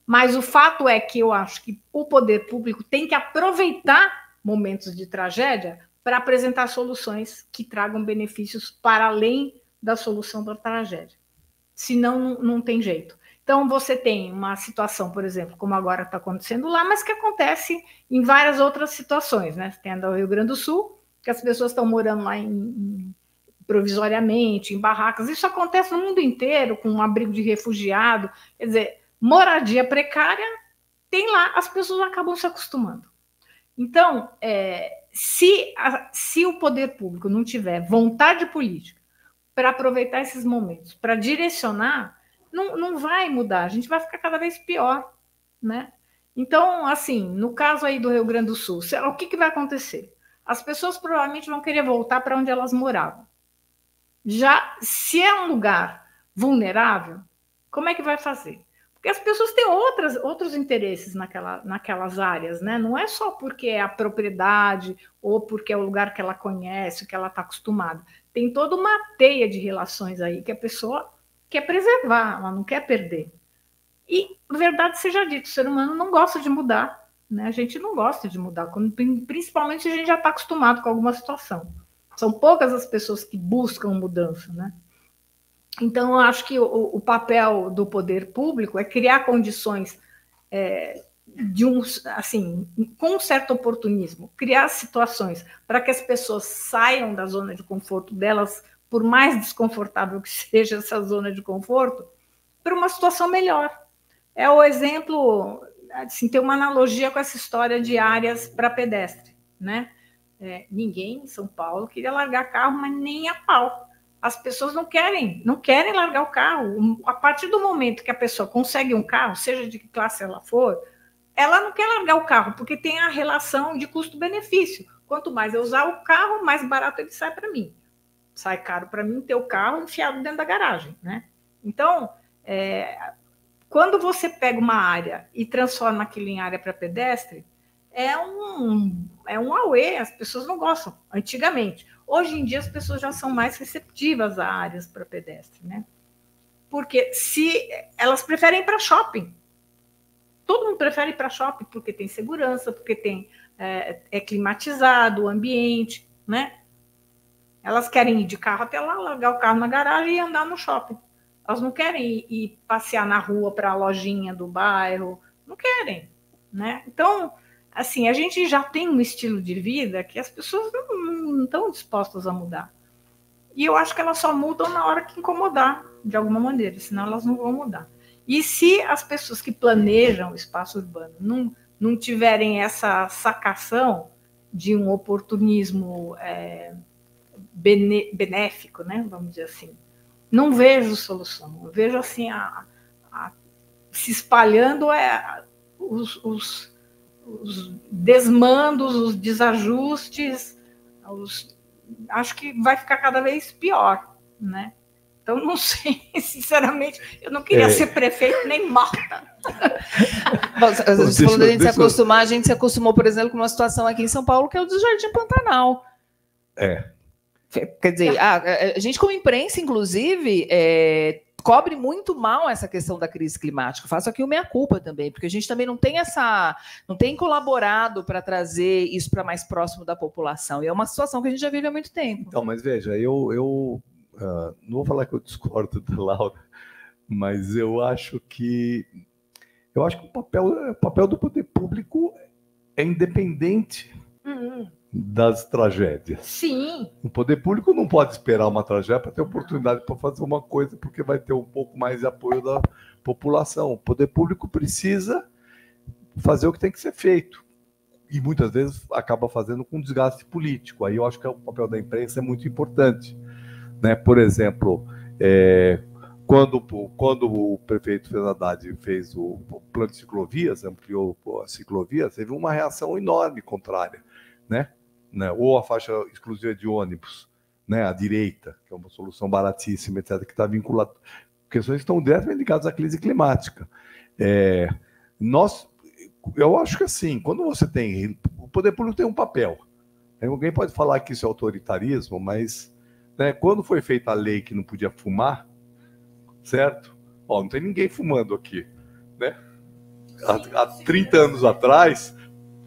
mas o fato é que eu acho que o poder público tem que aproveitar momentos de tragédia para apresentar soluções que tragam benefícios para além da solução da tragédia. Senão, não tem jeito. Então, você tem uma situação, por exemplo, como agora está acontecendo lá, mas que acontece em várias outras situações, né? Você tem a do Rio Grande do Sul, que as pessoas estão morando lá provisoriamente, em barracas. Isso acontece no mundo inteiro, com um abrigo de refugiado. Quer dizer, moradia precária, tem lá, as pessoas acabam se acostumando. Então, se o poder público não tiver vontade política para aproveitar esses momentos, para direcionar, não vai mudar, a gente vai ficar cada vez pior, né? Então, assim, no caso aí do Rio Grande do Sul, o que vai acontecer? As pessoas provavelmente vão querer voltar para onde elas moravam. Já, se é um lugar vulnerável, como é que vai fazer? Porque as pessoas têm outros interesses naquelas áreas, né? Não é só porque é a propriedade ou porque é o lugar que ela conhece, que ela está acostumada. Tem toda uma teia de relações aí que a pessoa quer preservar, ela não quer perder. E, verdade seja dito, o ser humano não gosta de mudar, né? A gente não gosta de mudar, principalmente se a gente já está acostumado com alguma situação. São poucas as pessoas que buscam mudança, né? Então, eu acho que o papel do poder público é criar condições assim, com um certo oportunismo, criar situações para que as pessoas saiam da zona de conforto delas, por mais desconfortável que seja essa zona de conforto, para uma situação melhor. É o exemplo, assim, tem uma analogia com essa história de áreas para pedestre, né? Ninguém em São Paulo queria largar carro, mas nem a pau. As pessoas não querem largar o carro. A partir do momento que a pessoa consegue um carro, seja de que classe ela for, ela não quer largar o carro, porque tem a relação de custo-benefício. Quanto mais eu usar o carro, mais barato ele sai para mim. Sai caro para mim ter o carro enfiado dentro da garagem, né? Então, quando você pega uma área e transforma aquilo em área para pedestre, é um auê, as pessoas não gostam, antigamente. Hoje em dia as pessoas já são mais receptivas a áreas para pedestre, né? Porque se elas preferem ir para shopping. Todo mundo prefere ir para shopping porque tem segurança, porque é climatizado o ambiente, né? Elas querem ir de carro até lá, largar o carro na garagem e andar no shopping. Elas não querem ir passear na rua para a lojinha do bairro, não querem, né? Então, assim, a gente já tem um estilo de vida que as pessoas não estão dispostas a mudar. E eu acho que elas só mudam na hora que incomodar, de alguma maneira, senão elas não vão mudar. E se as pessoas que planejam o espaço urbano não tiverem essa sacação de um oportunismo benéfico, né, vamos dizer assim, não vejo solução. Eu vejo assim se espalhando os desmandos, os desajustes, acho que vai ficar cada vez pior, né? Então, não sei, sinceramente, eu não queria ser prefeito nem morta. Você falou da gente se acostumar, a gente se acostumou, por exemplo, com uma situação aqui em São Paulo, que é o do Jardim Pantanal. Quer dizer, a gente como imprensa, inclusive, cobre muito mal essa questão da crise climática. Faço aqui o meia-culpa também, porque a gente também não tem colaborado para trazer isso para mais próximo da população. E é uma situação que a gente já vive há muito tempo. Então, mas veja, eu não vou falar que eu discordo da Laura, mas eu acho que o papel do poder público é independente das tragédias. Sim. O poder público não pode esperar uma tragédia para ter oportunidade para fazer uma coisa, porque vai ter um pouco mais de apoio da população. O poder público precisa fazer o que tem que ser feito. E muitas vezes acaba fazendo com desgaste político. Aí eu acho que o papel da imprensa é muito importante. Né? Por exemplo, quando o prefeito Fernando Haddad fez o plano de ciclovias, ampliou as ciclovias, teve uma reação enorme contrária, né? Ou a faixa exclusiva de ônibus, né? À direita, que é uma solução baratíssima, etc., que está vinculada. Questões que estão diretamente ligadas à crise climática. Eu acho que assim, quando você tem... O poder público tem um papel. Alguém pode falar que isso é autoritarismo, mas... Né, quando foi feita a lei que não podia fumar, certo? Não tem ninguém fumando aqui, né? Há 30 anos atrás,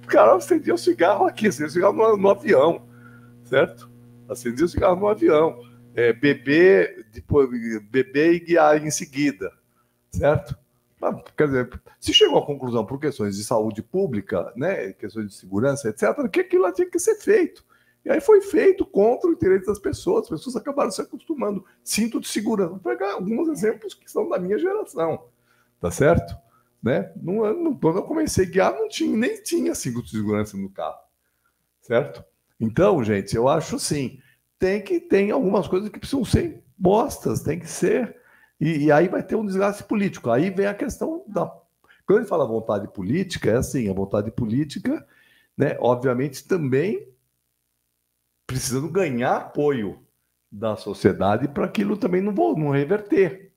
o cara acendia o cigarro aqui, acendia o cigarro no avião, certo? Acendia o cigarro no avião. Beber e guiar em seguida, certo? Quer dizer, se chegou à conclusão por questões de saúde pública, né, questões de segurança, etc., que aquilo lá tinha que ser feito. E aí foi feito contra o interesse das pessoas. As pessoas acabaram se acostumando. Cinto de segurança. Vou pegar alguns exemplos que são da minha geração. Tá certo? Né? Quando eu comecei a guiar, nem tinha cinto de segurança no carro. Certo? Então, gente, eu acho assim, tem algumas coisas que precisam ser impostas, tem que ser. E aí vai ter um desgaste político. Aí vem a questão da... Quando ele fala vontade política, é assim, a vontade política, né, obviamente, também precisando ganhar apoio da sociedade para aquilo também não reverter.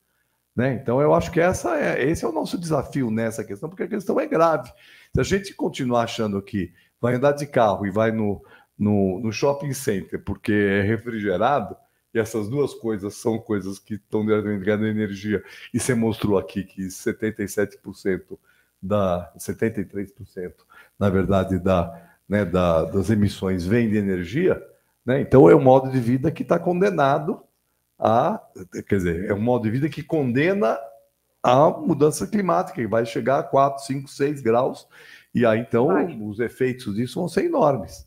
Né? Então, eu acho que esse é o nosso desafio nessa questão, porque a questão é grave. Se a gente continuar achando que vai andar de carro e vai no shopping center porque é refrigerado, e essas duas coisas são coisas que estão diretamente ligadas à energia, e você mostrou aqui que 73%, na verdade, das emissões vem de energia, né? Então é um modo de vida que está condenado quer dizer, é um modo de vida que condena a mudança climática, que vai chegar a 4, 5, 6 graus, e aí então os efeitos disso vão ser enormes.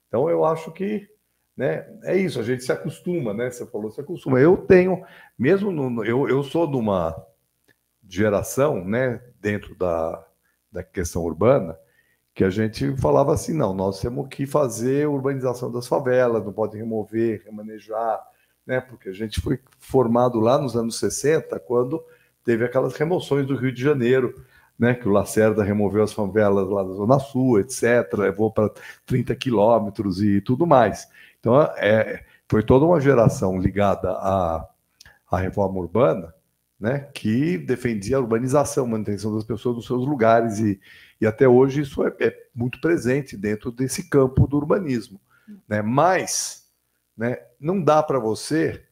Então eu acho que, né, é isso, a gente se acostuma, né? Você falou, se acostuma. Eu tenho, eu sou de uma geração, né, dentro da questão urbana, que a gente falava assim, não, nós temos que fazer urbanização das favelas, não pode remover, remanejar, né? Porque a gente foi formado lá nos anos 60, quando teve aquelas remoções do Rio de Janeiro, né? Que o Lacerda removeu as favelas lá da Zona Sul, etc., levou para 30 quilômetros e tudo mais. Então, foi toda uma geração ligada à reforma urbana, né? Que defendia a urbanização, a manutenção das pessoas nos seus lugares, e até hoje isso é muito presente dentro desse campo do urbanismo, né? Mas, né, não dá para você,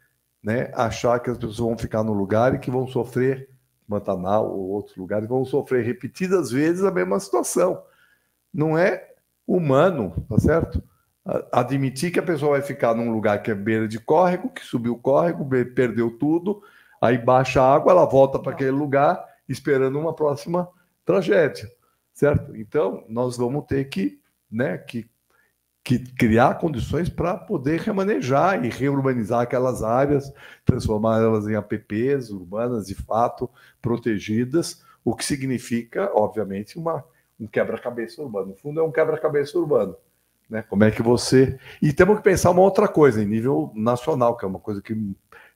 né, achar que as pessoas vão ficar no lugar e que vão sofrer, Pantanal ou outros lugares, vão sofrer repetidas vezes a mesma situação. Não é humano, tá certo? Admitir que a pessoa vai ficar num lugar que é beira de córrego, que subiu o córrego, perdeu tudo, aí baixa a água, ela volta para aquele lugar esperando uma próxima tragédia, certo? Então, nós vamos ter que, né, que criar condições para poder remanejar e reurbanizar aquelas áreas, transformá-las em APPs urbanas, de fato, protegidas, o que significa, obviamente, um quebra-cabeça urbano. No fundo, é um quebra-cabeça urbano. Né? Como é que você... E temos que pensar uma outra coisa, em nível nacional, que é uma coisa que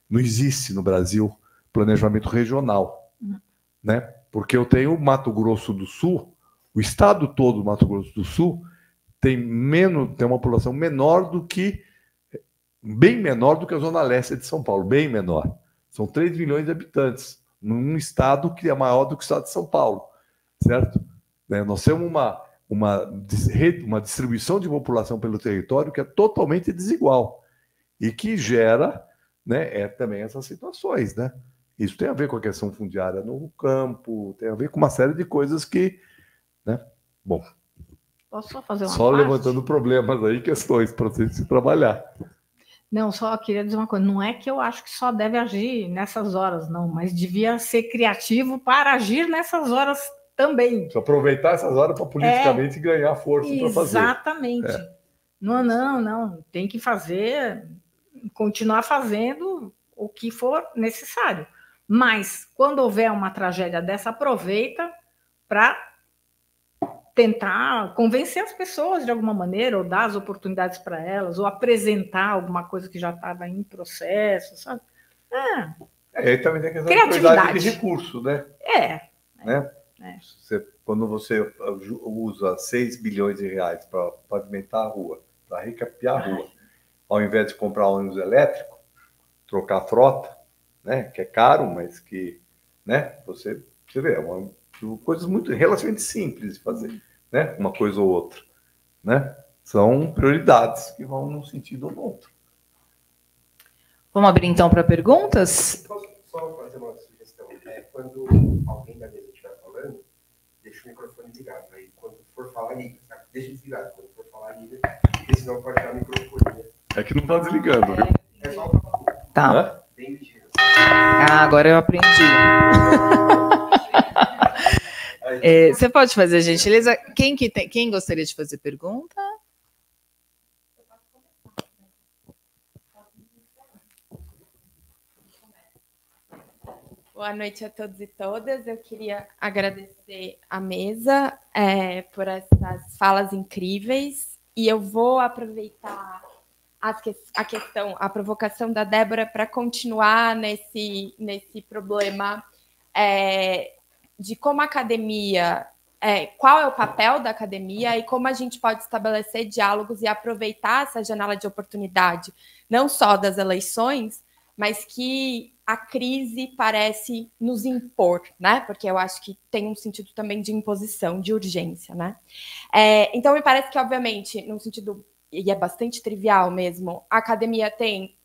não existe no Brasil, planejamento regional. Né? Porque eu tenho Mato Grosso do Sul, o estado todo do Mato Grosso do Sul tem uma população menor do que, bem menor do que a Zona Leste de São Paulo, bem menor. São 3 milhões de habitantes, num estado que é maior do que o estado de São Paulo, certo? Nós temos uma distribuição de população pelo território que é totalmente desigual e que gera, né, também essas situações, né? Isso tem a ver com a questão fundiária no campo, tem a ver com uma série de coisas que, né? Bom, posso só fazer uma só parte? levantando problemas aí, questões para você se trabalhar. Não, só queria dizer uma coisa, não é que eu acho que só deve agir nessas horas, não, mas devia ser criativo para agir nessas horas também. Só aproveitar essas horas para politicamente ganhar força para fazer. Exatamente. Não, tem que fazer, continuar fazendo o que for necessário. Mas, quando houver uma tragédia dessa, aproveita para tentar convencer as pessoas de alguma maneira, ou dar as oportunidades para elas, ou apresentar alguma coisa que já estava em processo, sabe? Aí também tem a questão criatividade de recurso, né? Quando você usa 6 bilhões de reais para pavimentar a rua, para recapear a rua, ao invés de comprar ônibus elétrico, trocar a frota, né, que é caro, mas que, né, você vê, coisas muito relativamente simples de fazer, né, uma coisa ou outra, né, são prioridades que vão num sentido ou no outro. Vamos abrir então para perguntas? Posso só fazer uma sugestão? Quando alguém da mesa estiver falando, deixa o microfone ligado. Aí quando for falar, liga. Sabe? Deixa desligado. Quando for falar, liga. Porque senão pode dar o microfone. É que não está desligando, viu? É só Tá. bem ligeiro. Agora eu aprendi. Você pode fazer, gentileza? Quem gostaria de fazer pergunta? Boa noite a todos e todas. Eu queria agradecer a mesa por essas falas incríveis e eu vou aproveitar a provocação da Débora para continuar nesse problema de como a academia, qual é o papel da academia e como a gente pode estabelecer diálogos e aproveitar essa janela de oportunidade, não só das eleições, mas que a crise parece nos impor, né? Porque eu acho que tem um sentido também de imposição, de urgência, né? Então, me parece que, obviamente, num sentido, e é bastante trivial mesmo, a academia tem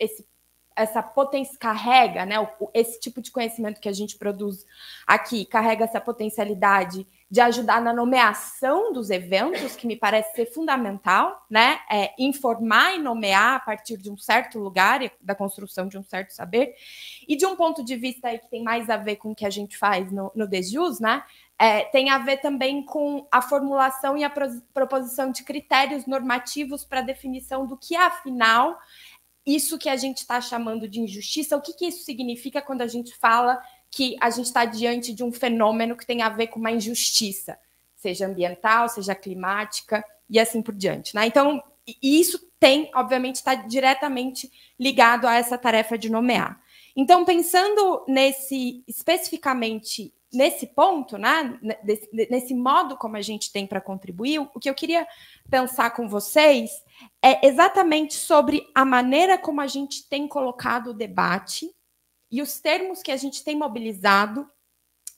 essa potência, carrega, né? Esse tipo de conhecimento que a gente produz aqui, carrega essa potencialidade de ajudar na nomeação dos eventos, que me parece ser fundamental, né? Informar e nomear a partir de um certo lugar, da construção de um certo saber, e de um ponto de vista aí que tem mais a ver com o que a gente faz no Desjus, né? Tem a ver também com a formulação e a proposição de critérios normativos para a definição do que, afinal, isso que a gente está chamando de injustiça, o que isso significa quando a gente fala que a gente está diante de um fenômeno que tem a ver com uma injustiça, seja ambiental, seja climática e assim por diante, né? Então, isso obviamente, está diretamente ligado a essa tarefa de nomear. Então, pensando especificamente nesse ponto, né, nesse modo como a gente tem para contribuir, o que eu queria pensar com vocês é exatamente sobre a maneira como a gente tem colocado o debate e os termos que a gente tem mobilizado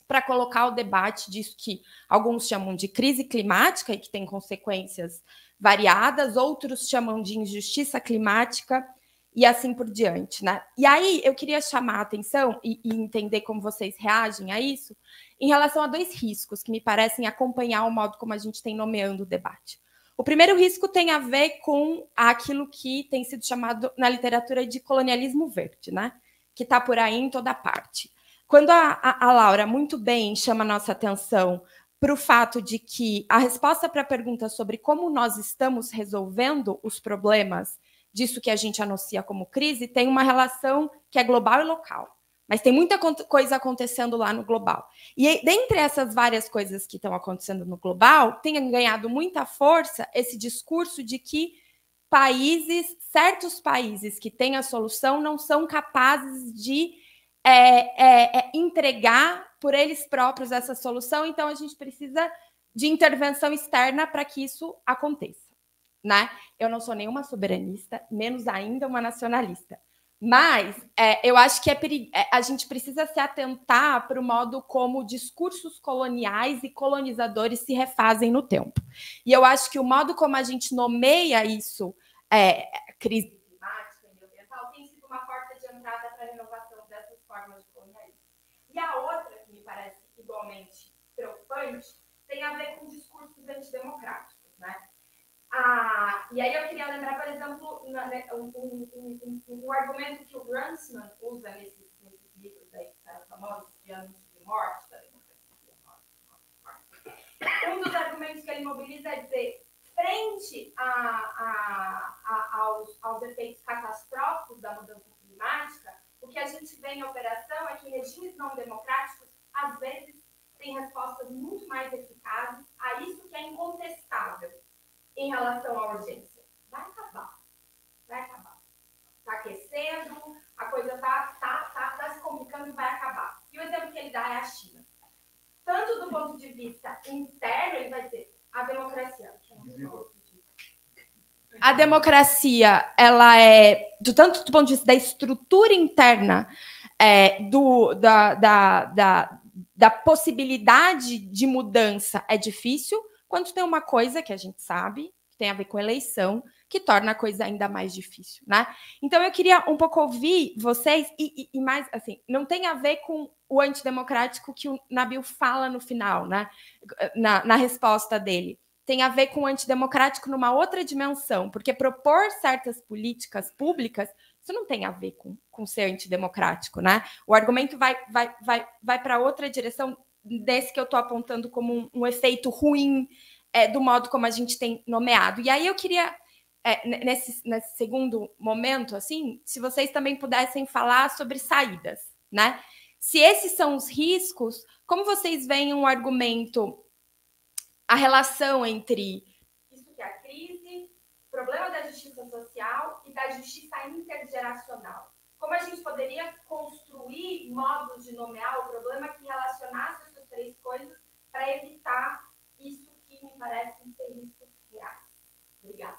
para colocar o debate disso que alguns chamam de crise climática e que tem consequências variadas, outros chamam de injustiça climática e assim por diante, né? E aí eu queria chamar a atenção e entender como vocês reagem a isso em relação a 2 riscos que me parecem acompanhar o modo como a gente tem nomeando o debate. O primeiro risco tem a ver com aquilo que tem sido chamado na literatura de colonialismo verde, né? Que está por aí em toda parte. Quando a Laura muito bem chama a nossa atenção para o fato de que a resposta para a pergunta sobre como nós estamos resolvendo os problemas disso que a gente anuncia como crise tem uma relação que é global e local. Mas tem muita coisa acontecendo lá no global. E dentre essas várias coisas que estão acontecendo no global, tem ganhado muita força esse discurso de que certos países que têm a solução não são capazes de entregar por eles próprios essa solução, então a gente precisa de intervenção externa para que isso aconteça, né? Eu não sou nenhuma soberanista, menos ainda uma nacionalista. Mas eu acho que a gente precisa se atentar para o modo como discursos coloniais e colonizadores se refazem no tempo. E eu acho que o modo como a gente nomeia isso, crise climática e ambiental, tem sido uma porta de entrada para a renovação dessas formas de colonialismo. E a outra, que me parece igualmente preocupante, tem a ver com discursos antidemocráticos, né? E aí eu queria lembrar, por exemplo, um argumento que o Grunsman usa nesses livros aí que ficaram famosos, de Anúncio de Morte, da democracia. Um dos argumentos que ele mobiliza é dizer, frente aos efeitos catastróficos da mudança climática, o que a gente vê em operação é que regimes não democráticos, às vezes, têm respostas muito mais eficazes a isso que é incontestável em relação à urgência. Vai acabar. Está aquecendo, a coisa está se complicando e vai acabar. E o exemplo que ele dá é a China. Tanto do ponto de vista interno, ele vai dizer, a democracia. A democracia, ela é, tanto do ponto de vista da estrutura interna, da possibilidade de mudança é difícil, quando tem uma coisa que a gente sabe, que tem a ver com eleição, que torna a coisa ainda mais difícil, né? Então, eu queria um pouco ouvir vocês, e mais, assim, não tem a ver com o antidemocrático que o Nabil fala no final, né? Na resposta dele. Tem a ver com o antidemocrático numa outra dimensão, porque propor certas políticas públicas, isso não tem a ver com ser antidemocrático, né? O argumento vai para outra direção, desse que eu estou apontando como um efeito ruim do modo como a gente tem nomeado. E aí eu queria, nesse segundo momento, assim, se vocês também pudessem falar sobre saídas, né? Se esses são os riscos, como vocês veem um argumento, a relação entre isso que é a crise, o problema da justiça social e da justiça intergeracional? Como a gente poderia construir modos de nomear o problema que relacionasse essas três coisas para evitar isso que me parece ser riscos reais? Obrigada.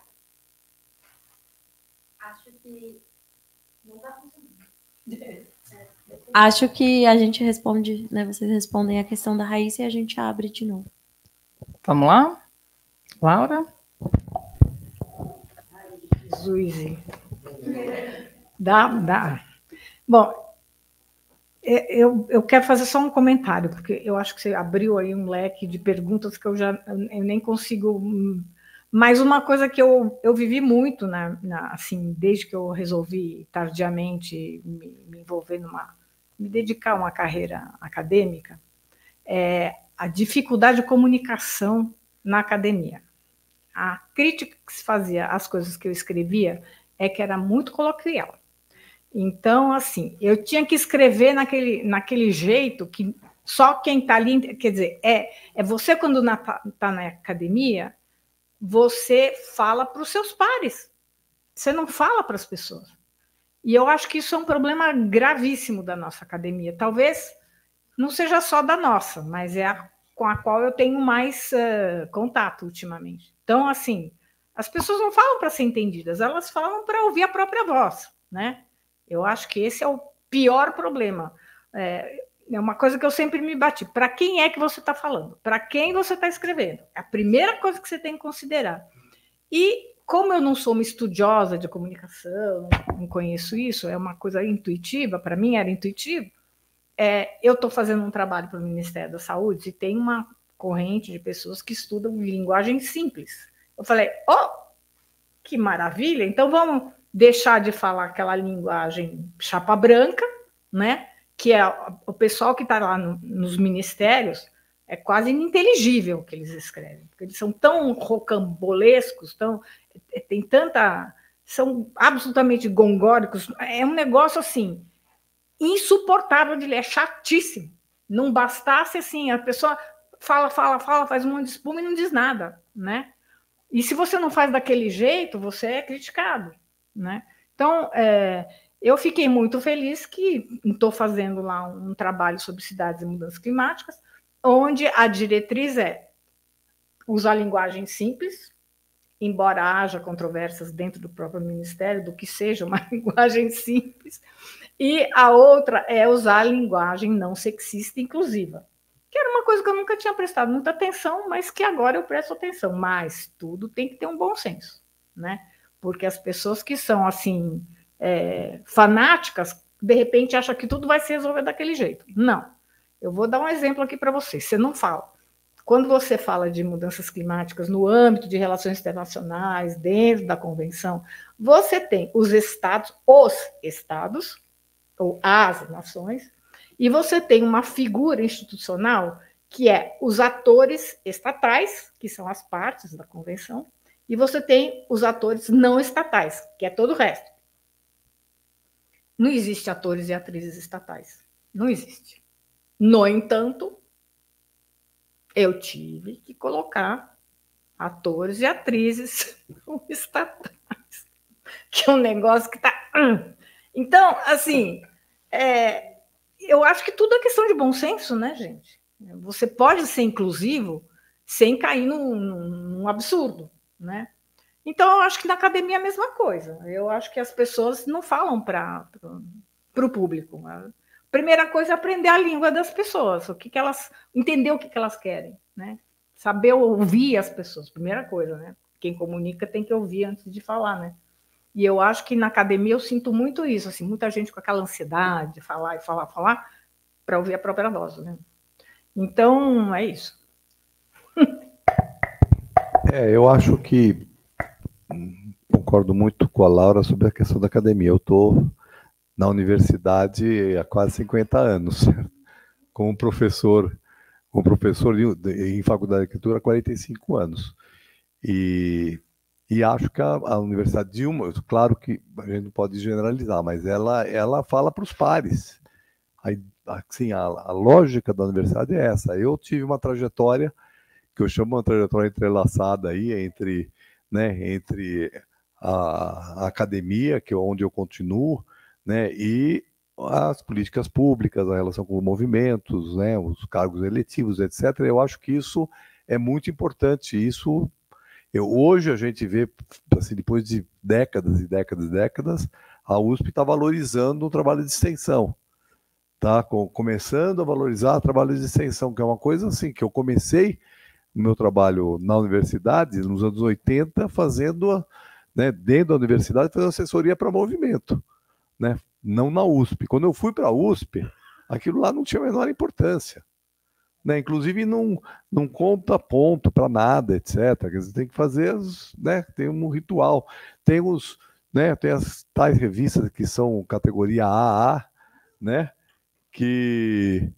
Acho que não está funcionando. Acho que a gente responde, né? Vocês respondem a questão da Raíssa e a gente abre de novo. Vamos lá? Laura? Jesus. Dá. Bom, eu quero fazer só um comentário, porque eu acho que você abriu aí um leque de perguntas que eu nem consigo. Mas uma coisa que eu vivi muito, assim, desde que eu resolvi tardiamente me envolver me dedicar a uma carreira acadêmica, é a dificuldade de comunicação na academia. A crítica que se fazia às coisas que eu escrevia é que era muito coloquial. Então, assim, eu tinha que escrever naquele jeito que só quem está ali... Quer dizer, você, quando está na academia, você fala para os seus pares. Você não fala para as pessoas. E eu acho que isso é um problema gravíssimo da nossa academia. Talvez não seja só da nossa, mas com a qual eu tenho mais contato ultimamente. Então, assim, as pessoas não falam para ser entendidas, elas falam para ouvir a própria voz, né? Eu acho que esse é o pior problema. É uma coisa que eu sempre me bati. Para quem é que você está falando? Para quem você está escrevendo? É a primeira coisa que você tem que considerar. E como eu não sou uma estudiosa de comunicação, não conheço isso, é uma coisa intuitiva, para mim era intuitivo, eu estou fazendo um trabalho para o Ministério da Saúde e tem uma corrente de pessoas que estudam linguagem simples. Eu falei, que maravilha, então vamos deixar de falar aquela linguagem chapa branca, né? Que é o pessoal que está lá nos ministérios, é quase ininteligível o que eles escrevem, porque eles são tão rocambolescos, são absolutamente gongóricos, é um negócio assim, insuportável de ler, é chatíssimo. Não bastasse assim, a pessoa fala, faz um monte de espuma e não diz nada, né? E se você não faz daquele jeito, você é criticado, né? Então, Eu fiquei muito feliz que estou fazendo lá um trabalho sobre cidades e mudanças climáticas, onde a diretriz é usar linguagem simples, embora haja controvérsias dentro do próprio Ministério, do que seja uma linguagem simples, e a outra é usar a linguagem não sexista e inclusiva, que era uma coisa que eu nunca tinha prestado muita atenção, mas que agora eu presto atenção. Mas tudo tem que ter um bom senso, né? Porque as pessoas que são, assim, fanáticas, de repente acham que tudo vai se resolver daquele jeito. Não. Eu vou dar um exemplo aqui para você. Você não fala. Quando você fala de mudanças climáticas no âmbito de relações internacionais, dentro da convenção, você tem os estados, ou as nações, e você tem uma figura institucional que é os atores estatais, que são as partes da convenção, e você tem os atores não estatais, que é todo o resto. Não existe atores e atrizes estatais. Não existe. No entanto, eu tive que colocar atores e atrizes estatais, que é um negócio que está... Então, assim, eu acho que tudo é questão de bom senso, né, gente? Você pode ser inclusivo sem cair num absurdo, né? Então, eu acho que na academia é a mesma coisa. Eu acho que as pessoas não falam para o público. A primeira coisa é aprender a língua das pessoas, entender o que elas querem, né? Saber ouvir as pessoas, primeira coisa, né? Quem comunica tem que ouvir antes de falar, né? E eu acho que na academia eu sinto muito isso, assim, muita gente com aquela ansiedade de falar e falar, para ouvir a própria voz, né? Então, é isso. Eu acho que concordo muito com a Laura sobre a questão da academia. Eu estou na universidade há quase 50 anos, como professor em faculdade de arquitetura há 45 anos. E acho que a Universidade de claro que a gente não pode generalizar, mas ela fala para os pares. Assim, a lógica da universidade é essa. Eu tive uma trajetória que eu chamo uma trajetória entrelaçada aí entre a academia, que é onde eu continuo, né, e as políticas públicas, a relação com os movimentos, né, os cargos eletivos, etc. Eu acho que isso é muito importante. Hoje a gente vê, assim, depois de décadas e décadas e décadas, a USP está valorizando o trabalho de extensão. Está começando a valorizar o trabalho de extensão, que é uma coisa assim, que eu comecei o meu trabalho na universidade, nos anos 80, fazendo, né, dentro da universidade, fazendo assessoria para movimento, né, não na USP. Quando eu fui para a USP, aquilo lá não tinha a menor importância. Né, inclusive não conta ponto para nada, etc. Quer dizer, tem que fazer, né, tem um ritual. Tem as tais revistas que são categoria AA, né, que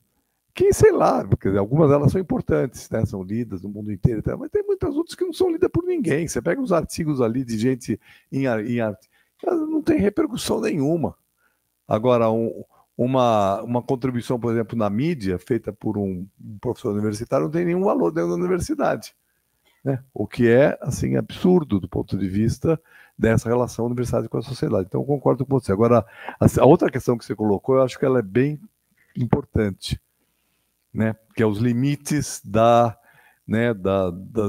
sei lá, porque algumas delas são importantes, né, são lidas no mundo inteiro, mas tem muitas outras que não são lidas por ninguém. Você pega uns artigos ali de gente em arte, não tem repercussão nenhuma. Agora, uma contribuição, por exemplo, na mídia, feita por um professor universitário, não tem nenhum valor dentro da universidade, né? O que é, assim, absurdo do ponto de vista dessa relação universidade com a sociedade. Então, eu concordo com você. Agora, a outra questão que você colocou, eu acho que ela é bem importante, né? Que é os limites das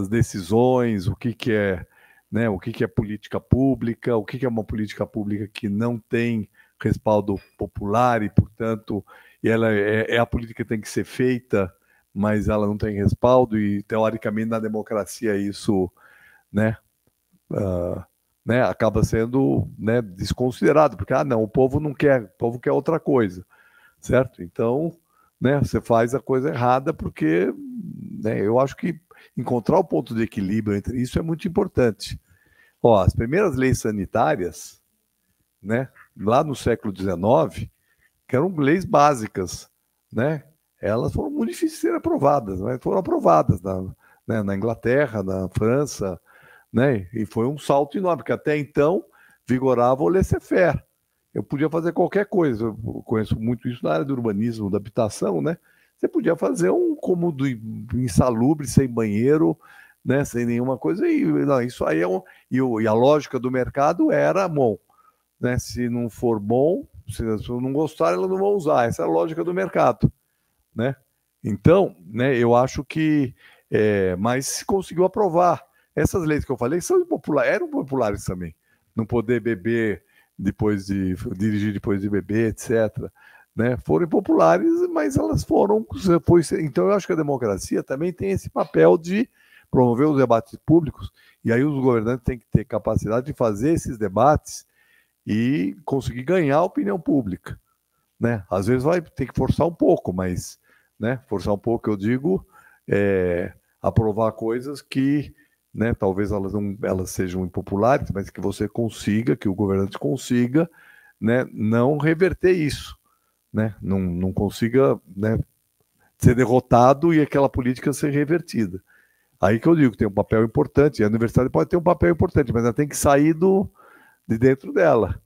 decisões, o que é, né? O que é política pública, o que é uma política pública que não tem respaldo popular e, portanto, ela é a política que tem que ser feita, mas ela não tem respaldo e, teoricamente, na democracia isso, né, acaba sendo, né, desconsiderado, porque, não, o povo não quer, o povo quer outra coisa, certo? Então, né, você faz a coisa errada porque, né, eu acho que encontrar o ponto de equilíbrio entre isso é muito importante. As primeiras leis sanitárias, né, lá no século XIX, que eram leis básicas, né, elas foram muito difíceis de serem aprovadas, mas foram aprovadas na Inglaterra, na França, né, e foi um salto enorme, porque até então vigorava o laissez-faire. Eu podia fazer qualquer coisa, eu conheço muito isso na área do urbanismo, da habitação, né, você podia fazer um cômodo insalubre, sem banheiro, né, sem nenhuma coisa, e não, isso aí e a lógica do mercado era, bom, né? Se não for bom, se as pessoas não gostarem, elas não vão usar. Essa é a lógica do mercado, né? Então, né, eu acho que mas se conseguiu aprovar. Essas leis que eu falei são impopulares, eram populares também. Não poder beber depois de dirigir depois de beber, etc. Né? Foram impopulares, mas elas foram. Então, eu acho que a democracia também tem esse papel de promover os debates públicos, e aí os governantes têm que ter capacidade de fazer esses debates e conseguir ganhar a opinião pública. Né? Às vezes vai ter que forçar um pouco, mas, né, forçar um pouco, eu digo, aprovar coisas que, né, talvez elas sejam impopulares, mas que você consiga, que o governante consiga, né, não reverter isso, né, não consiga, né, ser derrotado e aquela política ser revertida. Aí que eu digo que tem um papel importante, e a universidade pode ter um papel importante, mas ela tem que sair de dentro dela,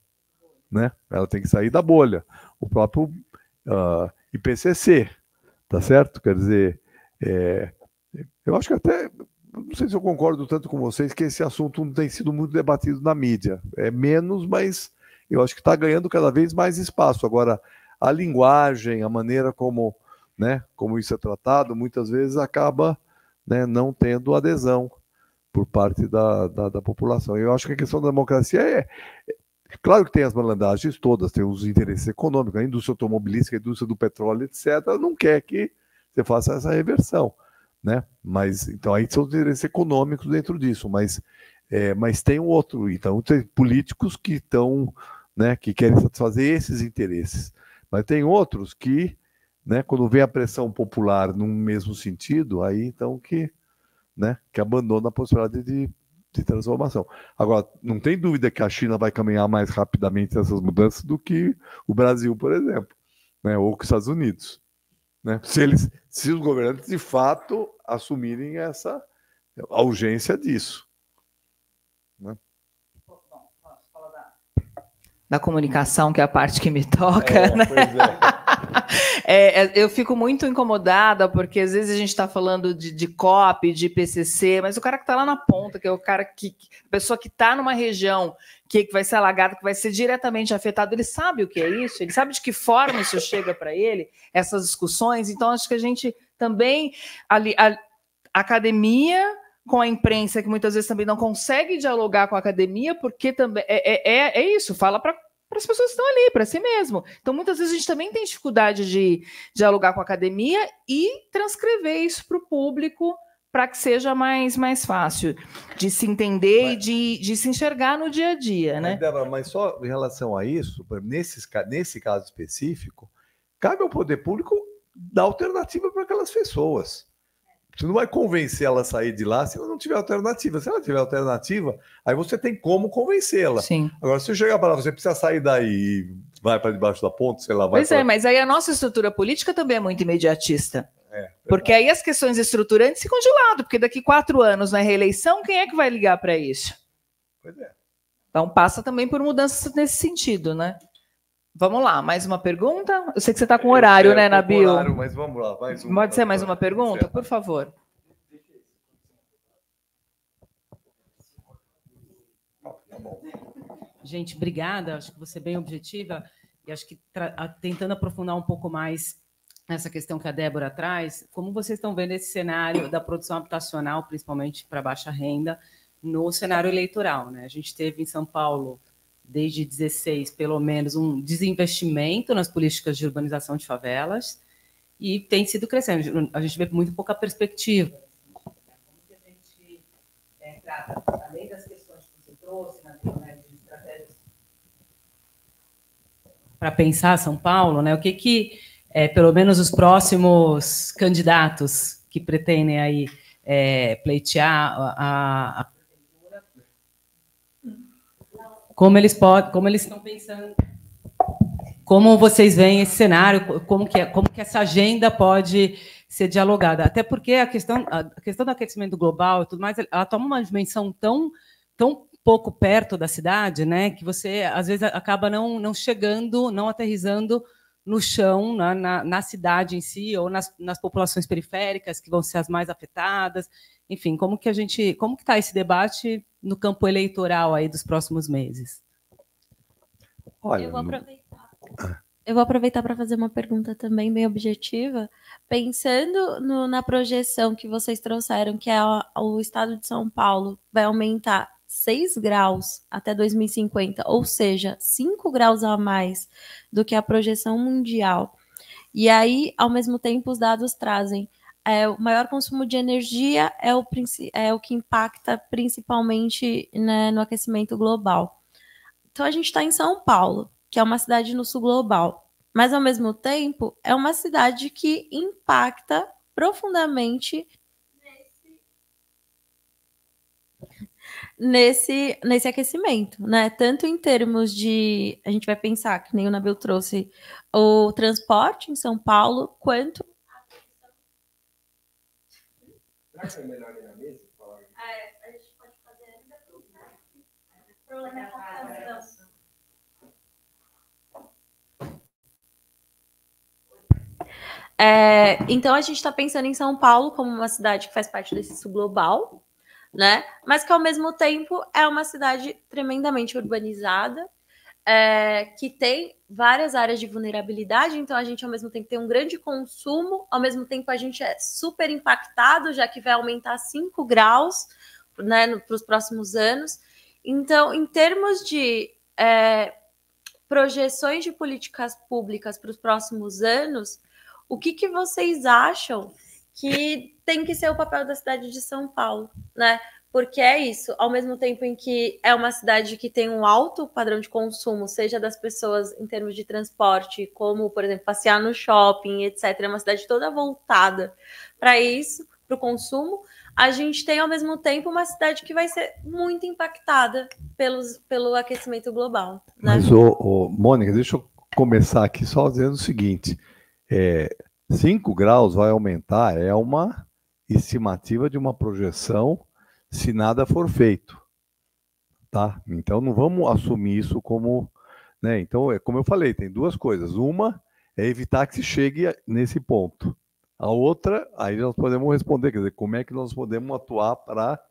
né? Ela tem que sair da bolha. O próprio IPCC, tá certo? Quer dizer, eu acho que até, não sei se eu concordo tanto com vocês, que esse assunto não tem sido muito debatido na mídia. É menos, mas eu acho que está ganhando cada vez mais espaço. Agora, a linguagem, a maneira como, né, como isso é tratado, muitas vezes acaba, né, não tendo adesão por parte da população. Eu acho que a questão da democracia claro que tem as malandragens todas, tem os interesses econômicos, a indústria automobilística, a indústria do petróleo, etc., não quer que você faça essa reversão, né? Mas, então, aí são os interesses econômicos dentro disso, mas tem um outro, então, tem políticos que estão, né, que querem satisfazer esses interesses, mas tem outros que, né, quando vem a pressão popular num mesmo sentido, aí, então, que abandona a possibilidade de transformação. Agora, não tem dúvida que a China vai caminhar mais rapidamente essas mudanças do que o Brasil, por exemplo, né, ou que os Estados Unidos. Né? Se os governantes, de fato, assumirem a urgência disso. Né? Da comunicação, que é a parte que me toca, né? Pois eu fico muito incomodada, porque às vezes a gente está falando de COP, de IPCC, mas o cara que está lá na ponta, que é o cara a pessoa que está numa região que vai ser alagada, que vai ser diretamente afetado, ele sabe o que é isso? Ele sabe de que forma isso chega para ele, essas discussões? Então, acho que a gente também, a academia com a imprensa, que muitas vezes também não consegue dialogar com a academia, porque também é isso, fala para as pessoas que estão ali, para si mesmo. Então, muitas vezes a gente também tem dificuldade de dialogar com a academia e transcrever isso para o público, para que seja mais fácil de se entender e de se enxergar no dia a dia, né? Débora, mas só em relação a isso, nesse caso específico, cabe ao poder público dar alternativa para aquelas pessoas. Você não vai convencer ela a sair de lá se ela não tiver alternativa. Se ela tiver alternativa, aí você tem como convencê-la. Sim. Agora, se eu chegar para ela, você precisa sair daí e vai para debaixo da ponte, sei lá. Mas aí a nossa estrutura política também é muito imediatista. Porque aí as questões estruturantes ficam de lado, porque daqui 4 anos na reeleição, quem é que vai ligar para isso? Pois é. Então passa também por mudanças nesse sentido, né? Vamos lá, mais uma pergunta? Eu sei que você está com horário, né, Nabil? Horário, mas vamos lá, mais uma. Pode ser mais uma pergunta, por favor? Tá bom. Gente, obrigada. Acho que você é bem objetiva e acho que tentando aprofundar um pouco mais nessa questão que a Débora traz, como vocês estão vendo esse cenário da produção habitacional, principalmente para baixa renda, no cenário eleitoral, né? A gente teve em São Paulo, desde 2016, pelo menos, um desinvestimento nas políticas de urbanização de favelas e tem sido crescendo. A gente vê muito pouca perspectiva. Como que a gente trata, além das questões que você trouxe, né, de estratégias para pensar São Paulo, né? O que pelo menos os próximos candidatos que pretendem aí pleitear a como eles estão pensando, como vocês veem esse cenário, como que essa agenda pode ser dialogada, até porque a questão do aquecimento global e tudo mais, ela toma uma dimensão tão pouco perto da cidade, né, que você às vezes acaba não chegando, não aterrissando no chão, na cidade em si, ou nas populações periféricas, que vão ser as mais afetadas. Enfim, como que está esse debate no campo eleitoral aí dos próximos meses? Olha, Eu vou aproveitar para fazer uma pergunta também bem objetiva, pensando na projeção que vocês trouxeram, que é o estado de São Paulo vai aumentar 6 graus até 2050, ou seja, 5 graus a mais do que a projeção mundial. E aí, ao mesmo tempo, os dados trazem o maior consumo de energia é o que impacta principalmente, né, no aquecimento global. Então, a gente está em São Paulo, que é uma cidade no sul global, mas, ao mesmo tempo, é uma cidade que impacta profundamente nesse aquecimento, né? Tanto em termos de, a gente vai pensar, que nem o Nabil trouxe, o transporte em São Paulo, quanto... Será que é melhor ir na mesa? a gente pode fazer ainda então, a gente está pensando em São Paulo como uma cidade que faz parte desse sul global, né? Mas que, ao mesmo tempo, é uma cidade tremendamente urbanizada, que tem várias áreas de vulnerabilidade, então a gente, ao mesmo tempo, tem um grande consumo, ao mesmo tempo a gente é super impactado, já que vai aumentar 5 graus, né, para os próximos anos. Então, em termos de projeções de políticas públicas para os próximos anos, o que vocês acham que tem que ser o papel da cidade de São Paulo, né? Porque é isso, ao mesmo tempo em que é uma cidade que tem um alto padrão de consumo, seja das pessoas em termos de transporte, como, por exemplo, passear no shopping, etc. É uma cidade toda voltada para isso, para o consumo. A gente tem, ao mesmo tempo, uma cidade que vai ser muito impactada pelo aquecimento global, né? Mas, Mônica, deixa eu começar aqui só dizendo o seguinte, 5 graus vai aumentar, é uma estimativa de uma projeção se nada for feito, tá? Então não vamos assumir isso como, né? Então, como eu falei, tem duas coisas. Uma é evitar que se chegue nesse ponto. A outra, aí nós podemos responder, quer dizer, como é que nós podemos atuar para,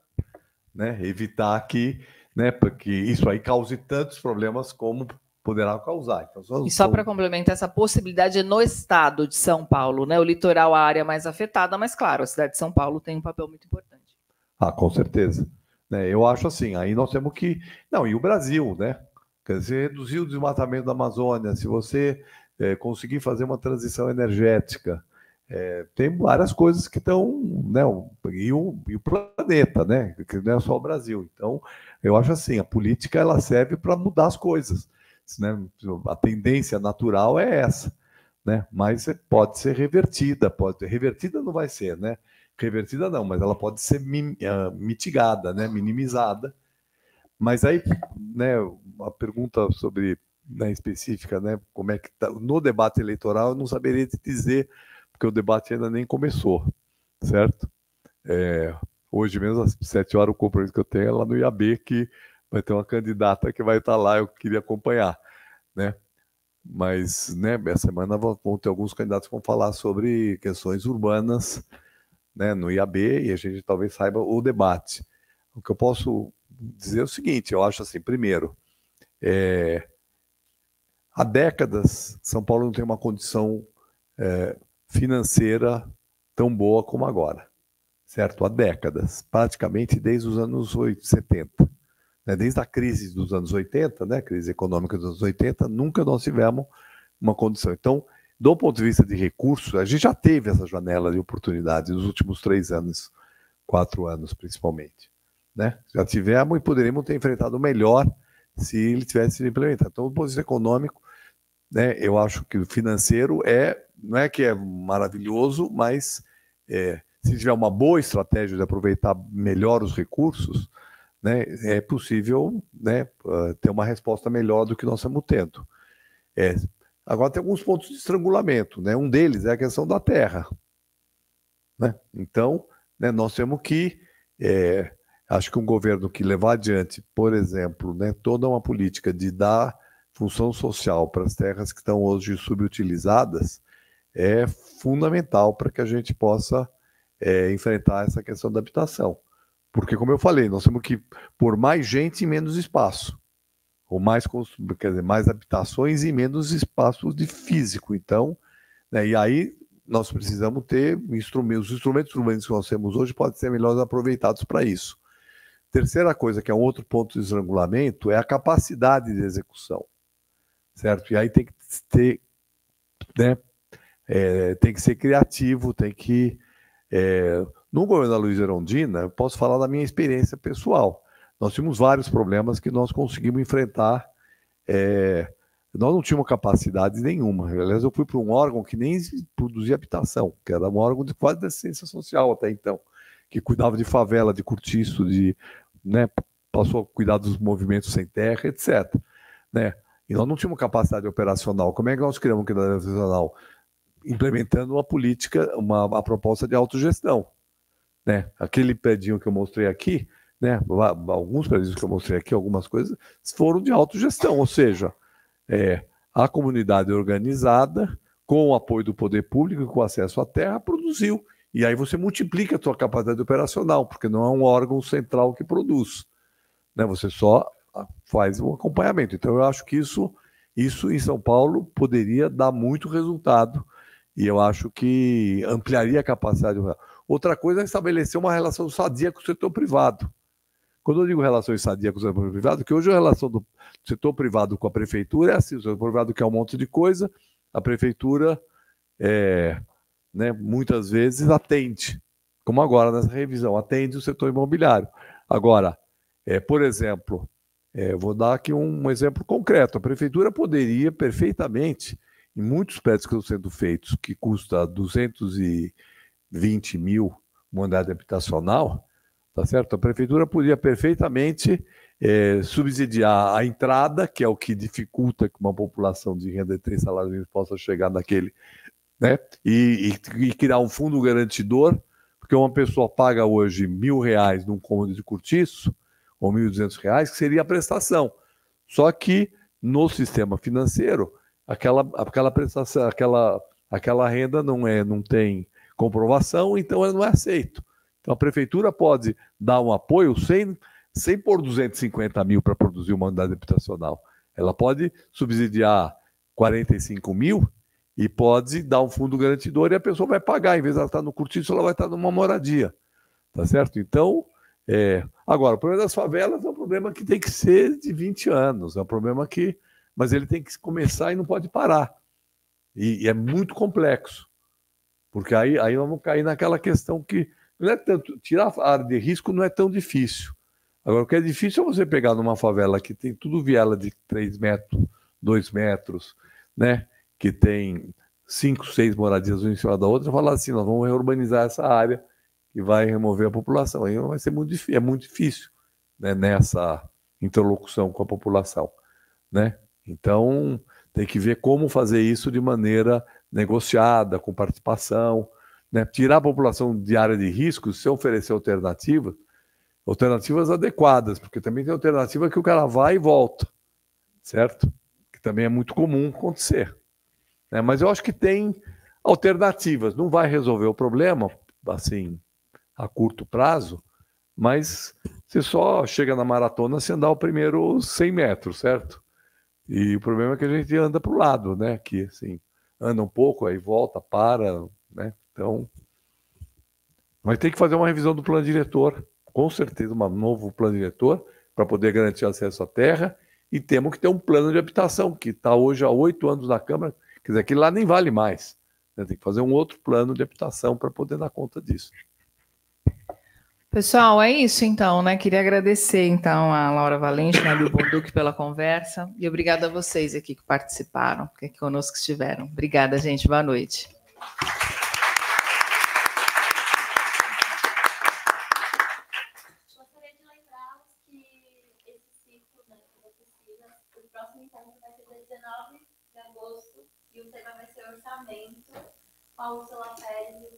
né, evitar que, né, porque isso aí cause tantos problemas como poderá causar. Então, e só para complementar essa possibilidade no estado de São Paulo, né? O litoral, a área mais afetada, mas claro, a cidade de São Paulo tem um papel muito importante. Ah, com certeza. Né, eu acho assim, aí nós temos que... Não, e o Brasil, né? Quer dizer, reduzir o desmatamento da Amazônia, se você conseguir fazer uma transição energética, tem várias coisas que estão... Né, e o planeta, né? Que não é só o Brasil. Então, eu acho assim, a política ela serve para mudar as coisas. Né? A tendência natural é essa. Né? Mas pode ser revertida, revertida não vai ser, né? Revertida não, mas ela pode ser mitigada, né, minimizada. Mas aí, né, a pergunta sobre, né, específica, né, como é que tá no debate eleitoral, eu não saberia te dizer, porque o debate ainda nem começou, certo? Hoje mesmo, às 7 horas, o compromisso que eu tenho é lá no IAB, que vai ter uma candidata que vai estar lá, eu queria acompanhar, né? Mas, né, essa semana vão ter alguns candidatos que vão falar sobre questões urbanas, né, no IAB, e a gente talvez saiba o debate. O que eu posso dizer é o seguinte, eu acho assim, primeiro, há décadas, São Paulo não tem uma condição financeira tão boa como agora, certo? Há décadas, praticamente desde os anos 70. Né? Desde a crise dos anos 80, né, crise econômica dos anos 80, nunca nós tivemos uma condição. Então, do ponto de vista de recursos, a gente já teve essa janela de oportunidade nos últimos 3 anos, 4 anos principalmente. Né? Já tivemos e poderíamos ter enfrentado melhor se ele tivesse sido implementado. Então, do ponto de vista econômico, né, eu acho que o financeiro não é que é maravilhoso, mas se tiver uma boa estratégia de aproveitar melhor os recursos, né, é possível, né, ter uma resposta melhor do que nós estamos tendo. Agora tem alguns pontos de estrangulamento, né? Um deles é a questão da terra. Né? Então, né, nós temos que... acho que um governo que levar adiante, por exemplo, né, toda uma política de dar função social para as terras que estão hoje subutilizadas é fundamental para que a gente possa enfrentar essa questão da habitação. Porque, como eu falei, nós temos que pôr mais gente em menos espaço. ou mais, quer dizer, mais habitações e menos espaço de físico. Então, né, e aí nós precisamos ter instrumentos. Os instrumentos urbanos que nós temos hoje podem ser melhores aproveitados para isso. Terceira coisa, que é um outro ponto de estrangulamento, é a capacidade de execução, certo? E aí tem que ter, né, tem que ser criativo, tem que... no governo da Luiza Erundina, eu posso falar da minha experiência pessoal. Nós tínhamos vários problemas que nós conseguimos enfrentar. Nós não tínhamos capacidade nenhuma. Aliás, eu fui para um órgão que nem produzia habitação, que era um órgão de quase de assistência social até então, que cuidava de favela, de cortiço, né, passou a cuidar dos movimentos sem terra, etc. Né? E nós não tínhamos capacidade operacional. Como é que nós criamos capacidade operacional? Implementando uma política, uma proposta de autogestão. Né? Aquele predinho que eu mostrei aqui, né? Alguns prédios que eu mostrei aqui, algumas coisas, foram de autogestão, ou seja, a comunidade organizada, com o apoio do poder público e com acesso à terra, produziu. E aí você multiplica a sua capacidade operacional, porque não é um órgão central que produz. Né? Você só faz um acompanhamento. Então, eu acho que isso em São Paulo poderia dar muito resultado, e eu acho que ampliaria a capacidade. Outra coisa é estabelecer uma relação sadia com o setor privado. Quando eu digo relação sadia com o setor privado, que hoje a relação do setor privado com a prefeitura é assim: o setor privado quer um monte de coisa, a prefeitura, né, muitas vezes atende, como agora nessa revisão, atende o setor imobiliário. Agora, por exemplo, vou dar aqui um exemplo concreto: a prefeitura poderia perfeitamente, em muitos prédios que estão sendo feitos, que custa 220 mil uma unidade habitacional, tá certo? A prefeitura podia perfeitamente subsidiar a entrada, que é o que dificulta que uma população de renda de 3 salários mínimos possa chegar naquele, né? E criar um fundo garantidor, porque uma pessoa paga hoje R$1.000 num cômodo de cortiço, ou R$1.200, que seria a prestação. Só que no sistema financeiro, aquela prestação, aquela renda não tem comprovação, então ela não é aceito. Então a prefeitura pode dar um apoio sem pôr 250 mil para produzir uma unidade habitacional. Ela pode subsidiar 45 mil e pode dar um fundo garantidor e a pessoa vai pagar. Em vez de ela estar no cortiço, ela vai estar numa moradia. Tá certo? Então, agora, o problema das favelas é um problema que tem que ser de 20 anos. É um problema que... Mas ele tem que começar e não pode parar. E é muito complexo. Porque aí vamos cair naquela questão que não é tanto... Tirar a área de risco não é tão difícil. Agora, o que é difícil é você pegar numa favela que tem tudo viela de 3 metros, 2 metros, né? Que tem 5, 6 moradias uma em cima da outra, e falar assim: nós vamos reurbanizar essa área que vai remover a população. Aí vai ser muito difícil, é muito difícil, né, nessa interlocução com a população, né? Então, tem que ver como fazer isso de maneira negociada, com participação, né? Tirar a população de área de risco, se oferecer alternativas adequadas, porque também tem alternativa que o cara vai e volta, certo? Que também é muito comum acontecer. Mas eu acho que tem alternativas. Não vai resolver o problema, assim, a curto prazo, mas você só chega na maratona se andar o primeiro 100 metros, certo? E o problema é que a gente anda para o lado, né? Que, assim, anda um pouco, aí volta, para, né? Então, mas tem que fazer uma revisão do plano diretor, com certeza, um novo plano diretor, para poder garantir acesso à terra, e temos que ter um plano de habitação, que está hoje há 8 anos na Câmara. Quer dizer, aquilo lá nem vale mais, né? Tem que fazer um outro plano de habitação para poder dar conta disso. Pessoal, é isso então, né? Queria agradecer então a Laura Valente, a Bill Bonduc pela conversa, e obrigada a vocês aqui que participaram, que aqui conosco estiveram. Obrigada, gente. Boa noite. Gostaria de lembrá-los que esse ciclo, né, de oficinas, o próximo encontro vai ser dia 19 de agosto, e o tema vai ser orçamento, com a Úrsula Pérez e o